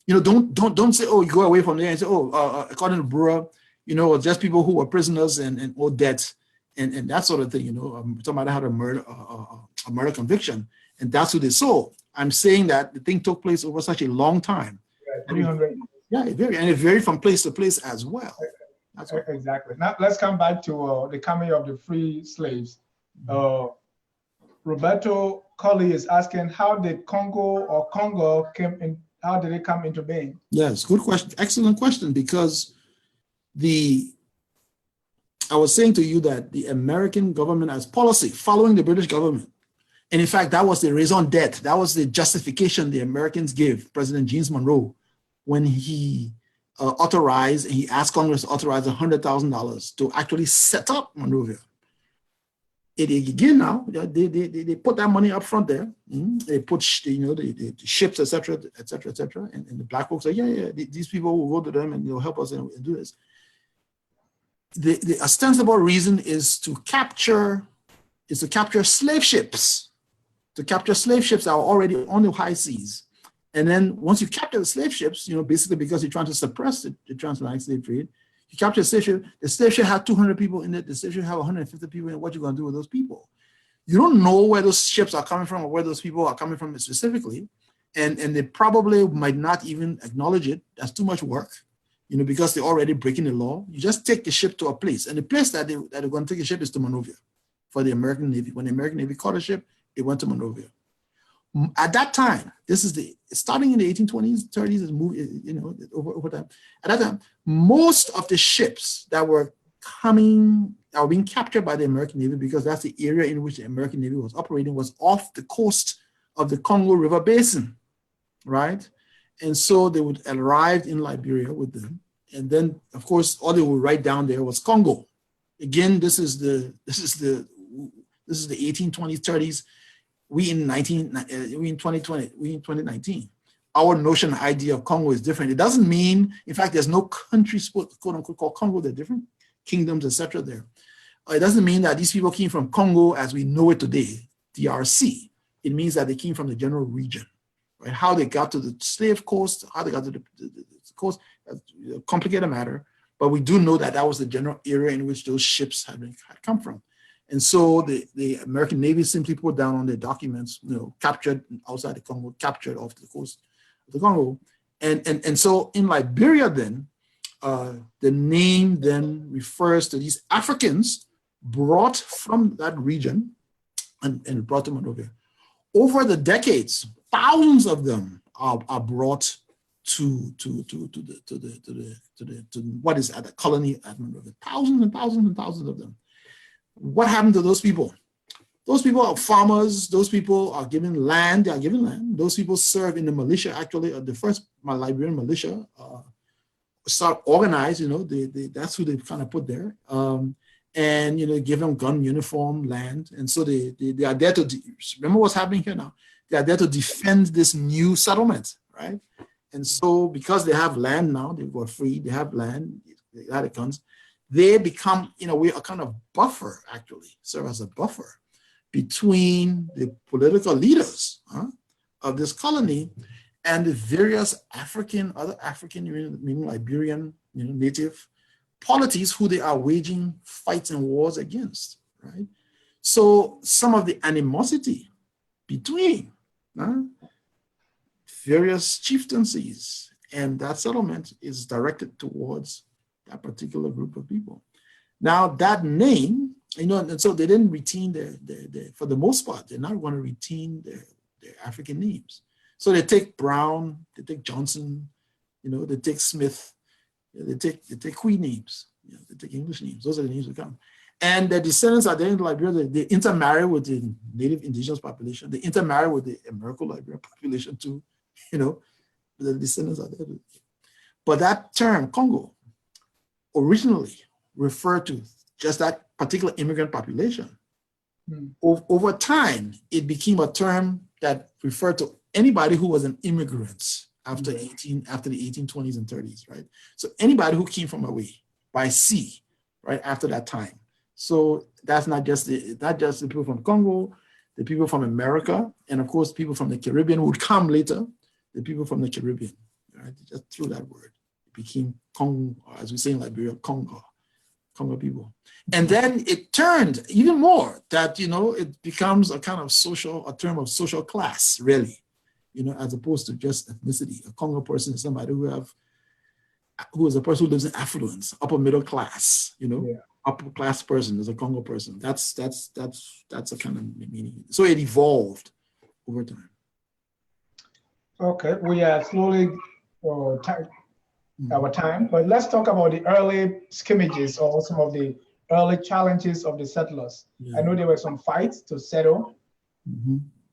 you know, don't say, oh, you go away from there and say, according to Brewer, you know, just people who were prisoners and owed debt and that sort of thing. You know, somebody had a murder conviction, and that's who they sold. I'm saying that the thing took place over such a long time. Yeah, 300. It varied from place to place as well. That's right. Exactly. Now let's come back to the coming of the free slaves. Roberto Colley is asking, how did Congo came in? How did it come into being? Yes, good question. Excellent question, because I was saying to you that the American government has policy following the British government. And in fact, that was the raison d'etre. That was the justification the Americans gave President James Monroe when he he asked Congress to authorize $100,000 to actually set up Monrovia. It again now, they put that money up front there. They put the ships, etc., etc., etc. And the black folks say, yeah, these people will go to them and they'll help us and do this. The ostensible reason is to capture slave ships, that are already on the high seas. And then once you capture the slave ships, basically because you're trying to suppress the transatlantic slave trade, you capture a slave ship, the slave ship had 200 people in it, the slave ship have 150 people in it, what you going to do with those people? You don't know where those ships are coming from or where those people are coming from specifically. And they probably might not even acknowledge it. That's too much work, because they're already breaking the law. You just take the ship to a place. And the place that they're going to take a ship is to Monrovia for the American Navy. When the American Navy caught a ship, it went to Monrovia. At that time, starting in the 1820s, 30s, over time. At that time, most of the ships that were being captured by the American Navy, because that's the area in which the American Navy was operating, was off the coast of the Congo River Basin, right? And so they would arrive in Liberia with them. And then, of course, all they would write down there was Congo. Again, this is the 1820s, 30s. We in 2019, our notion and idea of Congo is different. It doesn't mean, in fact, there's no country, quote unquote, called Congo. They're different kingdoms, etc. there. It doesn't mean that these people came from Congo as we know it today, DRC. It means that they came from the general region, right? How they got to the slave coast, how they got to the coast, that's a complicated matter. But we do know that that was the general area in which those ships had come from. And so the American Navy simply put down on their documents, captured outside the Congo, captured off the coast of the Congo. And so in Liberia then, the name then refers to these Africans brought from that region and brought to Monrovia. Over the decades, thousands of them are brought to what is at the colony at Monrovia. Thousands and thousands and thousands of them. What happened to those people? Those people are farmers. Those people are given land. They are given land. Those people serve in the militia. Actually, the first Liberian militia start organized. That's who they kind of put there, and give them gun, uniform, land, and so they are there to remember what's happening here now. They are there to defend this new settlement, right? And so because they have land now, they got free. They have land. They had the guns. They become, in a way, a kind of buffer, actually, serve as a buffer between the political leaders of this colony and the various other African, meaning Liberian, native polities who they are waging fights and wars against, right? So some of the animosity between various chieftaincies and that settlement is directed towards that particular group of people. Now that name, and so they didn't retain their for the most part, they're not going to retain their African names. So they take Brown, they take Johnson, they take Smith, they take Queen names, they take English names. Those are the names that come. And their descendants are there in Liberia. They intermarry with the native indigenous population. They intermarry with the American Liberian population too. The descendants are there. But that term, Congo, originally referred to just that particular immigrant population. Over time, it became a term that referred to anybody who was an immigrant after the 1820s and 30s, right? So anybody who came from away by sea, right, after that time. So that's not just the people from Congo, the people from America, and of course, people from the Caribbean would come later, the people from the Caribbean, right? Just through that word. Became Congo, as we say in Liberia, Congo people. And then it turned even more that, it becomes a kind of a term of social class, really, as opposed to just ethnicity. A Congo person is somebody who is a person who lives in affluence, upper middle class, upper class person is a Congo person. That's a kind of meaning. So it evolved over time. Okay, we are slowly our time, but let's talk about the early skirmishes or some of the early challenges of the settlers. I know there were some fights to settle.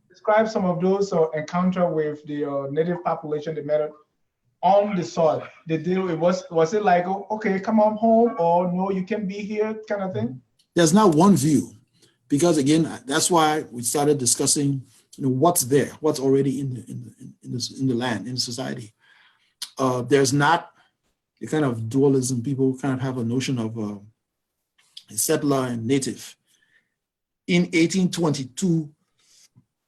Describe some of those encounter with the native population they met on the soil. The deal, was it like, okay, come on home, or no, you can be here, kind of thing? There's not one view. because again, that's why we started discussing, what's there, what's already in the land, in the society. There's not the kind of dualism. People kind of have a notion of settler and native. In 1822,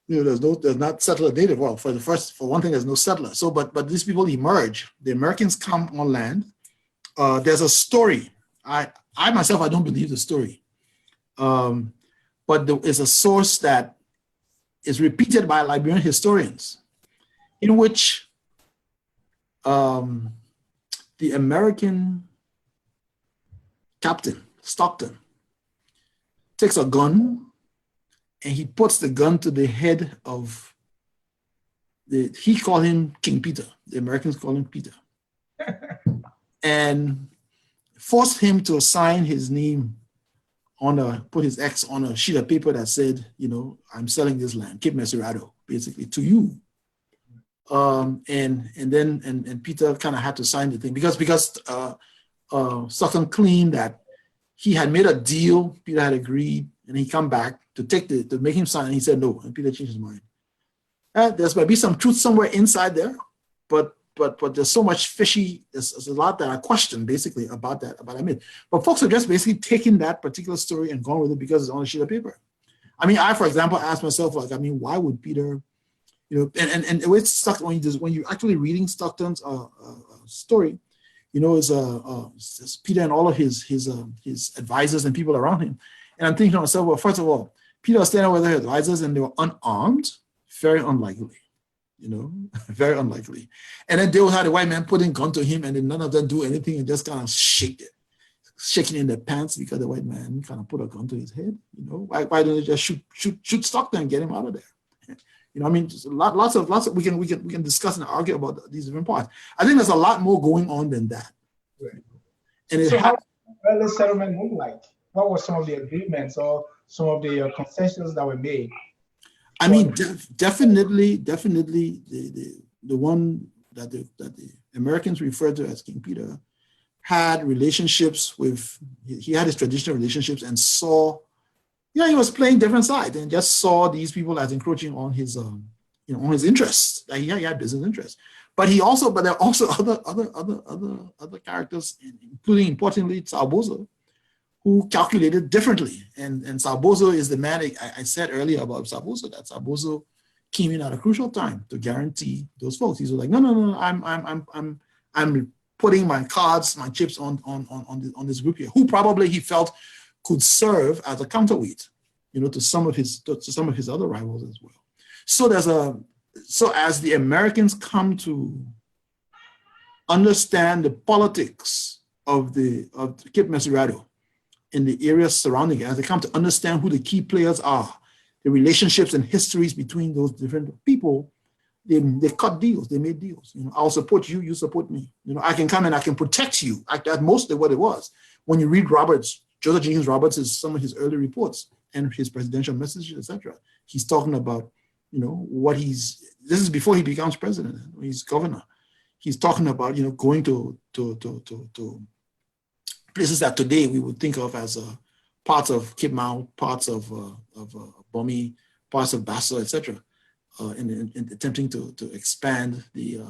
there's not settler native. Well, for one thing, there's no settler. So, but these people emerge. The Americans come on land. There's a story. I myself, I don't believe the story. But there is a source that is repeated by Liberian historians, in which the American captain, Stockton, takes a gun and he puts the gun to the head of he called him King Peter. The Americans call him Peter. And forced him to sign his name put his X on a sheet of paper that said, I'm selling this land, Cape Mesirado, basically, to you. And then Peter kind of had to sign the thing because Stockton claimed that he had made a deal, Peter had agreed, and he come back to make him sign, and he said no, and Peter changed his mind. There's might be some truth somewhere inside there, but there's so much fishy, there's a lot that I question basically about that myth. But folks are just basically taking that particular story and going with it because it's on a sheet of paper. I mean, I, for example, asked myself, why would Peter, and it's stuck when you're actually reading Stockton's story, it's Peter and all of his advisors and people around him. And I'm thinking to myself, well, first of all, Peter was standing with his advisors and they were unarmed, very unlikely, very unlikely. And then they would have the white man putting gun to him and then none of them do anything and just kind of shaking in their pants because the white man kind of put a gun to his head. Why don't they just shoot Stockton and get him out of there? Just lots of we can discuss and argue about these different parts. I think there's a lot more going on than that. Right. And so how did the settlement look like? What were some of the agreements or some of the concessions that were made? I mean, definitely the one that the Americans referred to as King Peter had relationships with, he had his traditional relationships and saw, he was playing different sides and just saw these people as encroaching on his, on his interests. He had business interests. But there are also other characters, including importantly Saubozo, who calculated differently. And Saubozo is the man I said earlier about Saubozo, that Saubozo came in at a crucial time to guarantee those folks. He's like, no, I'm putting my cards, my chips on this group here, who probably he felt could serve as a counterweight, to some of his other rivals as well. So as the Americans come to understand the politics of Cape Mesirado in the areas surrounding it, as they come to understand who the key players are, the relationships and histories between those different people, they cut deals, they made deals. I'll support you, you support me. I can come and I can protect you. That's mostly what it was. When you read Joseph Jenkins Roberts, some of his early reports and his presidential messages, etc., he's talking about, this is before he becomes president, when he's governor. He's talking about, going to places that today we would think of as parts of Cape Mau, parts of Bomi, parts of Basso, etc., in attempting to expand the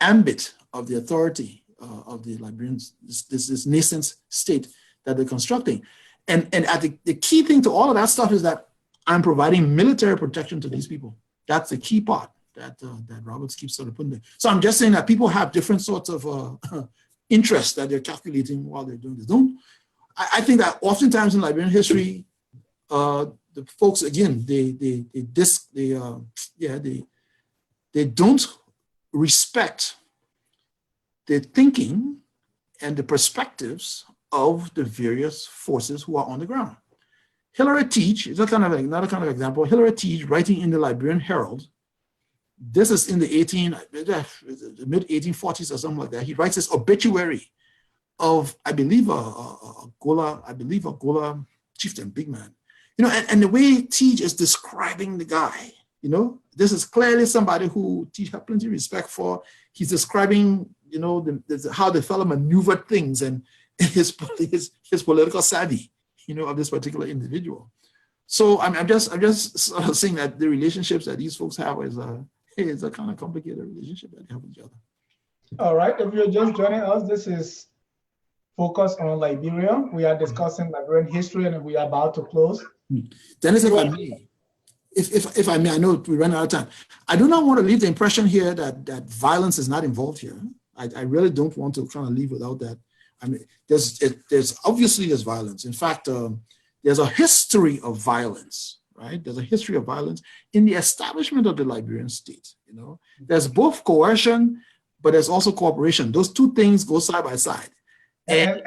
ambit of the authority of the Liberians, this nascent state that they're constructing. And the key thing to all of that stuff is that I'm providing military protection to these people. That's the key part that Roberts keeps sort of putting there. So I'm just saying that people have different sorts of interests that they're calculating while they're doing this. I think that oftentimes in Liberian history, the folks, again, they don't respect the thinking and the perspectives of the various forces who are on the ground. Hilary Teach is another kind of example. Hilary Teach, writing in the Liberian Herald, this is in the mid 1840s or something like that. He writes this obituary of, I believe, a Gola chieftain, big man. And the way Teach is describing the guy, this is clearly somebody who Teach had plenty of respect for. He's describing, how the fellow maneuvered things and his political savvy, of this particular individual. So I'm just sort of saying that the relationships that these folks have is a kind of complicated relationship that they have with each other. All right, if you're just joining us, this is Focus on Liberia. We are discussing Liberian history, and we are about to close. Dennis, if I may, I know we ran out of time. I do not want to leave the impression here that violence is not involved here. I really don't want to kind of leave without that. I mean, there's obviously violence. In fact, there's a history of violence, right? There's a history of violence in the establishment of the Liberian state. There's both coercion, but there's also cooperation. Those two things go side by side. And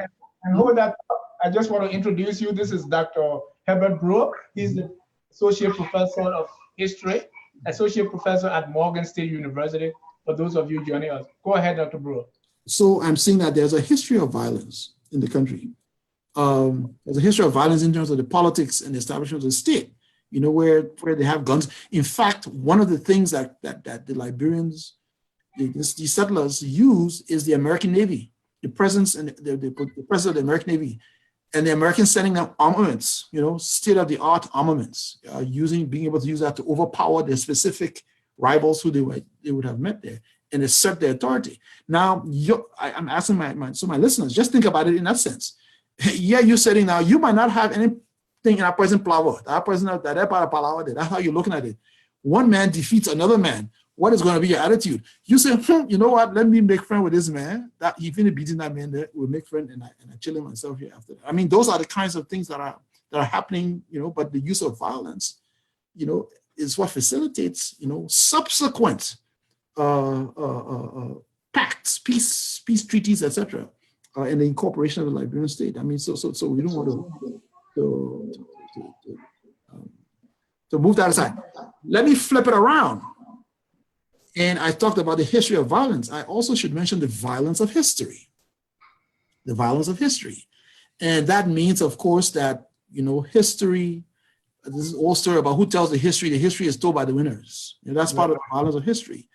hold that, I just want to introduce you. This is Dr. Herbert Brewer. He's the Associate Professor of History, Associate Professor at Morgan State University, for those of you joining us. Go ahead, Dr. Brewer. So I'm seeing that there's a history of violence in the country. There's a history of violence in terms of the politics and the establishment of the state, where they have guns. In fact, one of the things that the Liberians, the settlers use is the American Navy. The presence and the presence of the American Navy, and the Americans sending them armaments, state-of-the-art armaments, being able to use that to overpower their specific rivals who they would have met there and assert their authority. Now, I'm asking my listeners, just think about it in that sense. Yeah, you're sitting now, you might not have anything in that present power, that's how you're looking at it. One man defeats another man. What is going to be your attitude? You say, you know what? Let me make friend with this man. That he finished beating that man there. We'll make friend, and I chill myself here after that. I mean, those are the kinds of things that are happening. But the use of violence, is what facilitates, subsequent pacts, peace treaties, etc., and the incorporation of the Liberian state. I mean, so we don't want to move that aside. Let me flip it around. And I talked about the history of violence. I also should mention the violence of history. The violence of history. And that means, of course, that, history, this is all story about who tells the history. The history is told by the winners. That's part of the violence of history.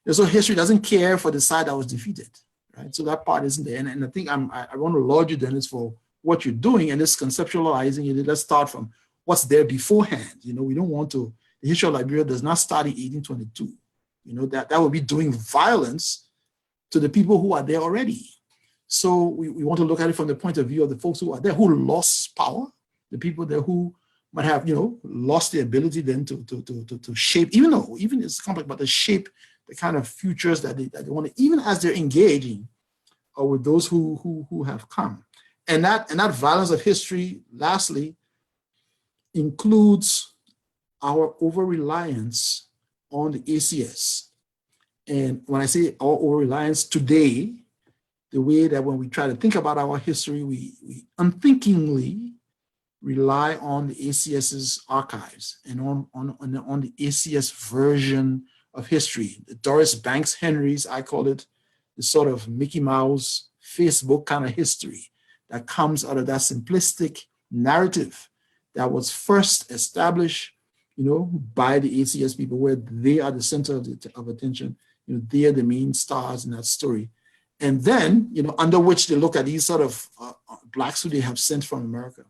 And so history doesn't care for the side that was defeated, right? So that part isn't there. And I think I want to laud you, Dennis, for what you're doing and this conceptualizing it. Let's start from what's there beforehand. We don't want to, the history of Liberia does not start in 1822. That would be doing violence to the people who are there already. So we want to look at it from the point of view of the folks who are there, who lost power, the people there who might have, lost the ability then to shape, even it's complex, but to shape the kind of futures that they want to, even as they're engaging with those who have come. And that violence of history, lastly, includes our over-reliance on the ACS. And when I say our over-reliance today, the way that when we try to think about our history, we unthinkingly rely on the ACS's archives and on the ACS version of history. The Doris Banks Henry's, I call it, the sort of Mickey Mouse Facebook kind of history that comes out of that simplistic narrative that was first established by the ACS people, where they are the center of attention. They are the main stars in that story. And then, under which they look at these sort of blacks who they have sent from America.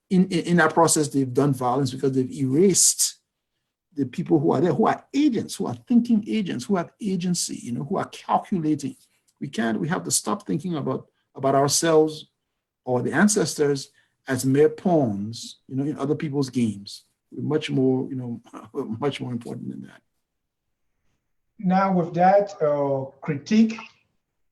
In that process, they've done violence because they've erased the people who are there, who are agents, who are thinking agents, who have agency, who are calculating. We have to stop thinking about ourselves or the ancestors as mere pawns, in other people's games. We're much more, much more important than that. Now, with that critique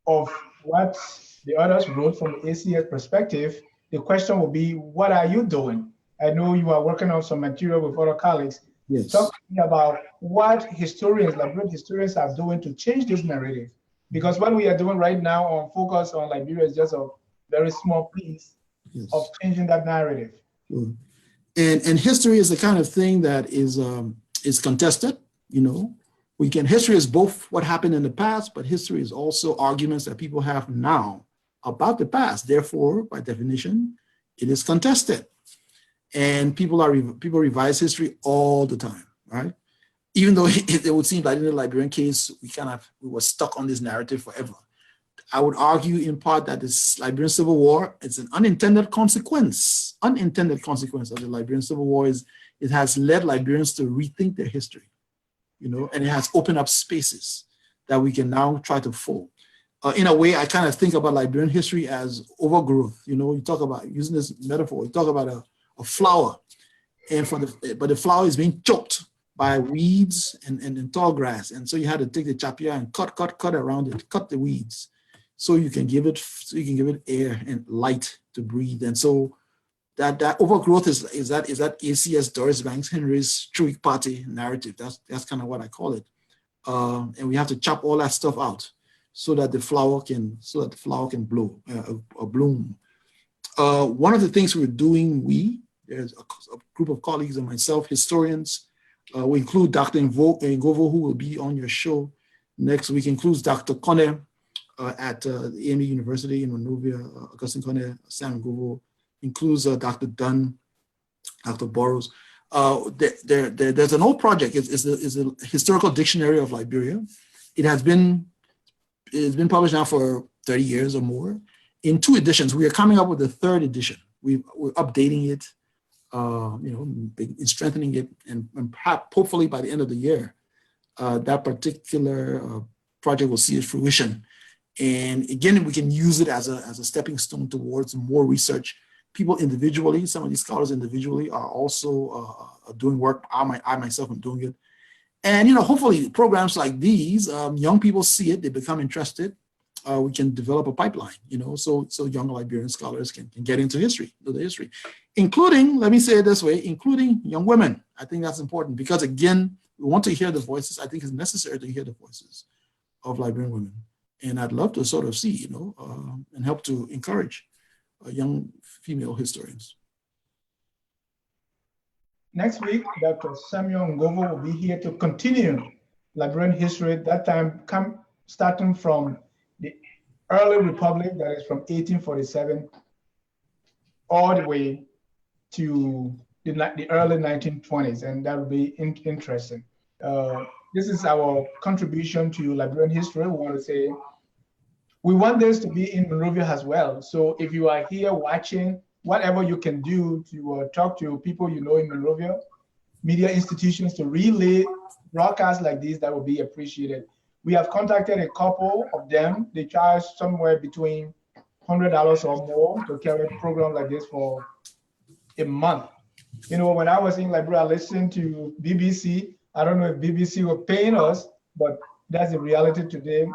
of what the others wrote from the ACS perspective, the question will be, what are you doing? I know you are working on some material with other colleagues. Yes. Talk to me about what Liberian historians are doing to change this narrative. Because what we are doing right now on Focus on Liberia is just a very small piece of changing that narrative. Sure. And history is the kind of thing that is contested. History is both what happened in the past, but history is also arguments that people have now about the past. Therefore, by definition, it is contested. And people revise history all the time, right? Even though it would seem that in the Liberian case, we were stuck on this narrative forever. I would argue in part that this Liberian Civil War is an unintended consequence. Unintended consequence of the Liberian Civil War is it has led Liberians to rethink their history, and it has opened up spaces that we can now try to fill. In a way, I kind of think about Liberian history as overgrowth. You talk about, using this metaphor, you talk about a flower, but the flower is being choked by weeds and tall grass. And so you had to take the chapia and cut around it, cut the weeds, so you can give it air and light to breathe. And so that overgrowth is that ACS Doris Banks Henry's Truick Party narrative. That's kind of what I call it. And we have to chop all that stuff out so that the flower can bloom. One of the things we're doing, there's a group of colleagues and myself, historians. We include Dr. Ngovo, who will be on your show next week. Includes Dr. Kone at the AME University in Monrovia, Augustine Kone, Sam Ngovo. Includes Dr. Dunn, Dr. Burrows. There's an old project. It's a historical dictionary of Liberia. It's been published now for 30 years or more in 2 editions. We are coming up with the 3rd edition. We're updating it, strengthening it, and perhaps hopefully by the end of the year, that particular project will see its fruition. And again, we can use it as a stepping stone towards more research. People individually, some of these scholars individually are also doing work. I myself am doing it. And, hopefully programs like these, young people see it, they become interested. We can develop a pipeline, so young Liberian scholars can get into history, know the history, including, let me say it this way, including young women. I think that's important because, again, we want to hear the voices. I think it's necessary to hear the voices of Liberian women. And I'd love to sort of see, and help to encourage young female historians. Next week, Dr. Samuel Ngovo will be here to continue Liberian history, that time starting from the early republic, that is from 1847, all the way to the early 1920s, and that will be interesting. This is our contribution to Liberian history. We want to say, we want this to be in Monrovia as well. So if you are here watching, whatever you can do to talk to people in Monrovia, media institutions to relay broadcasts like this, that would be appreciated. We have contacted a couple of them. They charge somewhere between $100 or more to carry a program like this for a month. When I was in Liberia, I listened to BBC. I don't know if BBC were paying us, but that's the reality today.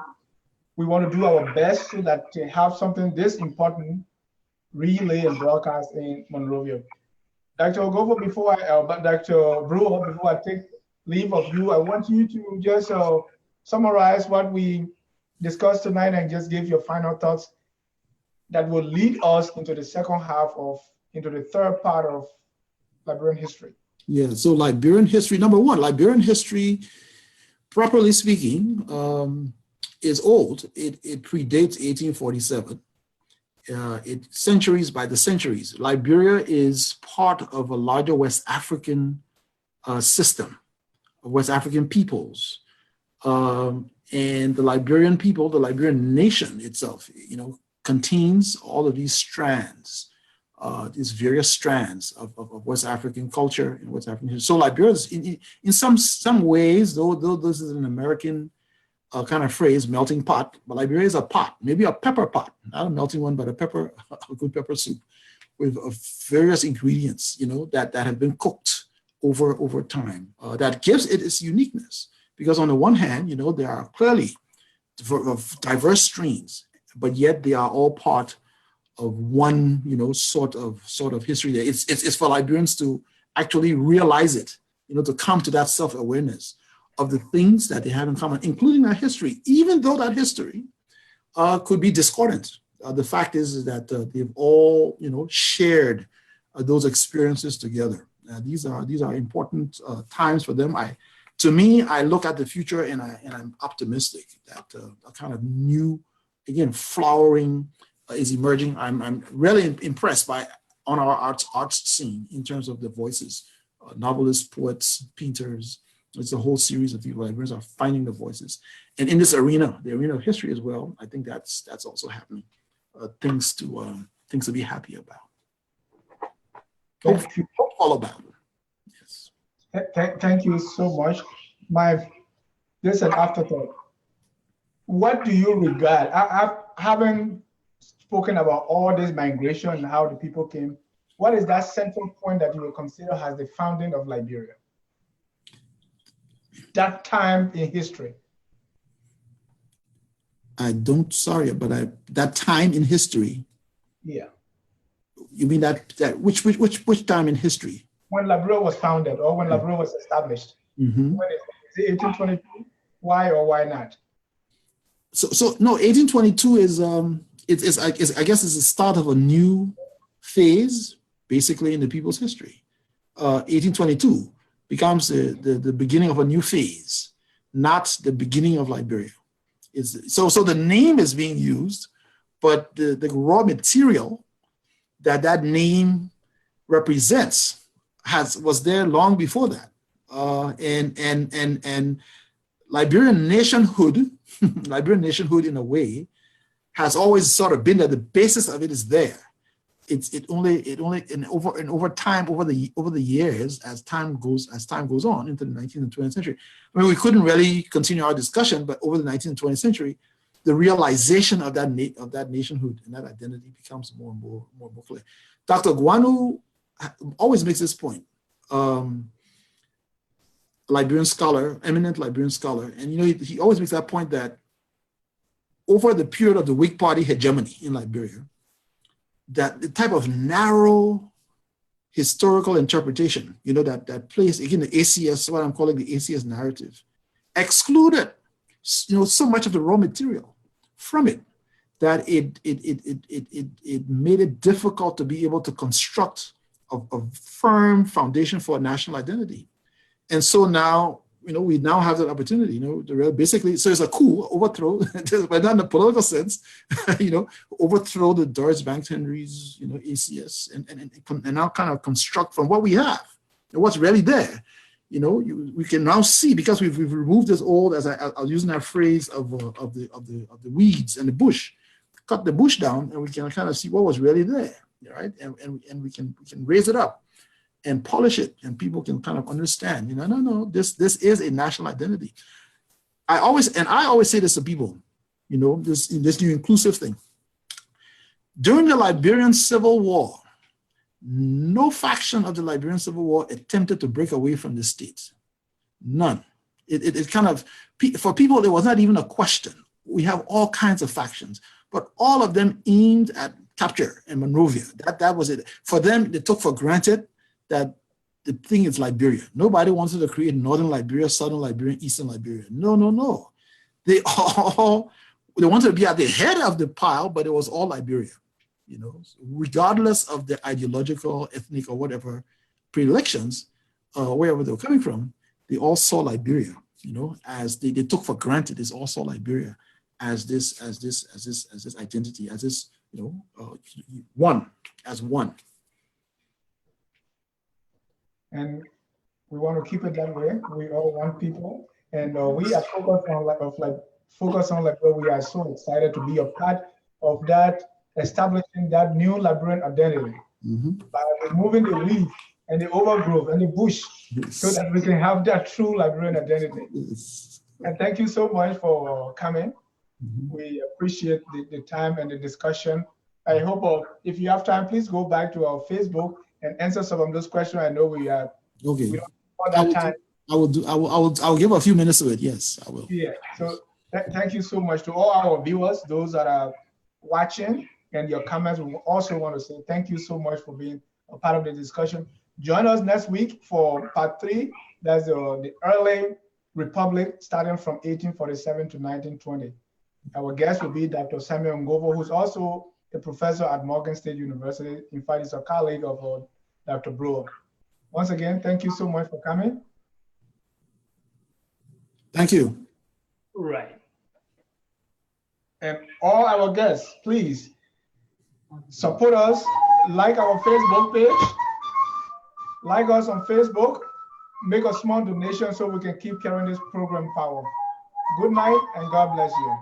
We want to do our best so that to have something this important relay and broadcast in Monrovia. Dr. Ngovo, Dr. Brewer, before I take leave of you, I want you to just summarize what we discussed tonight and just give your final thoughts that will lead us into the into the 3rd part of Liberian history. Yeah, so Liberian history, number one, Liberian history, properly speaking, is old. It predates 1847. Centuries by the centuries. Liberia is part of a larger West African system of West African peoples. And the Liberian people, the Liberian nation itself, contains all of these strands, these various strands of West African culture and West African history. So Liberia is, in some ways, though this is an American kind of phrase, melting pot, but Liberia is a pot, maybe a pepper pot, not a melting one, but a good pepper soup with various ingredients, that have been cooked over time. That gives it its uniqueness, because on the one hand, there are clearly diverse streams, but yet they are all part of one, sort of history. There, it's for Liberians to actually realize it, to come to that self-awareness of the things that they have in common, including our history, even though that history could be discordant. The fact is that they've all, shared those experiences together. These are important times for them. To me, I look at the future and I'm optimistic that a kind of new, again, flowering is emerging. I'm really impressed on our arts scene in terms of the voices, novelists, poets, painters, It's a whole series of people. Librarians are finding the voices. And in this arena, the arena of history as well, I think that's also happening. Things to be happy about. Hopeful about. Yes. Thank you so much. This is an afterthought. What do you regard? I haven't spoken about all this migration and how the people came. What is that central point that you will consider as the founding of Liberia? That time in history. That time in history. Yeah. You mean which time in history? When Liberia was founded or when Liberia was established. Mm-hmm. When is it 1822? Why or why not? So no, 1822 is I guess it's the start of a new phase, basically in the people's history. 1822 becomes the beginning of a new phase, not the beginning of Liberia. So the name is being used, but the raw material that name represents was there long before that. And Liberian nationhood, in a way, has always sort of been that the basis of it is there. Over time, over the years, as time goes on into the 19th and 20th century. I mean, we couldn't really continue our discussion, but over the 19th and 20th century, the realization of that nationhood and that identity becomes more and more clear. Dr. Guanu always makes this point. Liberian scholar, eminent Liberian scholar, and he always makes that point that over the period of the Whig Party hegemony in Liberia, that the type of narrow historical interpretation, that plays again the ACS, what I'm calling the ACS narrative, excluded, so much of the raw material from it that it made it difficult to be able to construct a firm foundation for a national identity. And so now, we now have that opportunity, basically, so it's a coup, overthrow, but not in a political sense, overthrow the Doris Banks Henry's, ACS, and now kind of construct from what we have and what's really there. We can now see, because we've removed this old, as I was using that phrase of the weeds and the bush, cut the bush down, and we can kind of see what was really there, right? And we can raise it up and polish it, and people can kind of understand, no, this is a national identity. I always say this to people, this new inclusive thing. During the Liberian Civil War, no faction of the Liberian Civil War attempted to break away from the state. None. It kind of, for people, there was not even a question. We have all kinds of factions, but all of them aimed at capture and Monrovia. That was it. For them, they took for granted that the thing is Liberia. Nobody wanted to create Northern Liberia, Southern Liberia, Eastern Liberia. No. They wanted to be at the head of the pile, but it was all Liberia, regardless of their ideological, ethnic, or whatever predilections, wherever they were coming from, they all saw Liberia, as they took for granted, they all saw Liberia as this identity, as this, one. And we want to keep it that way. We all want people, and we are focused on Liberia. We are so excited to be a part of that, establishing that new Liberian identity by removing the weeds and the overgrowth and the bush, so that we can have that true Liberian identity. And thank you so much for coming. We appreciate the time and the discussion. I hope if you have time, please go back to our Facebook and answer some of those questions. I know we don't have that time. I will give a few minutes to it. Yes, I will. Yeah. So thank you so much to all our viewers, those that are watching, and your comments. We also want to say thank you so much for being a part of the discussion. Join us next week for part 3. That's the early republic, starting from 1847 to 1920. Our guest will be Dr. Samuel Ngovo, who's also a professor at Morgan State University. In fact, he's a colleague of Dr. Brewer. Once again, thank you so much for coming. Thank you. Right. And all our guests, please support us, like our Facebook page, like us on Facebook, make a small donation so we can keep carrying this program forward. Good night and God bless you.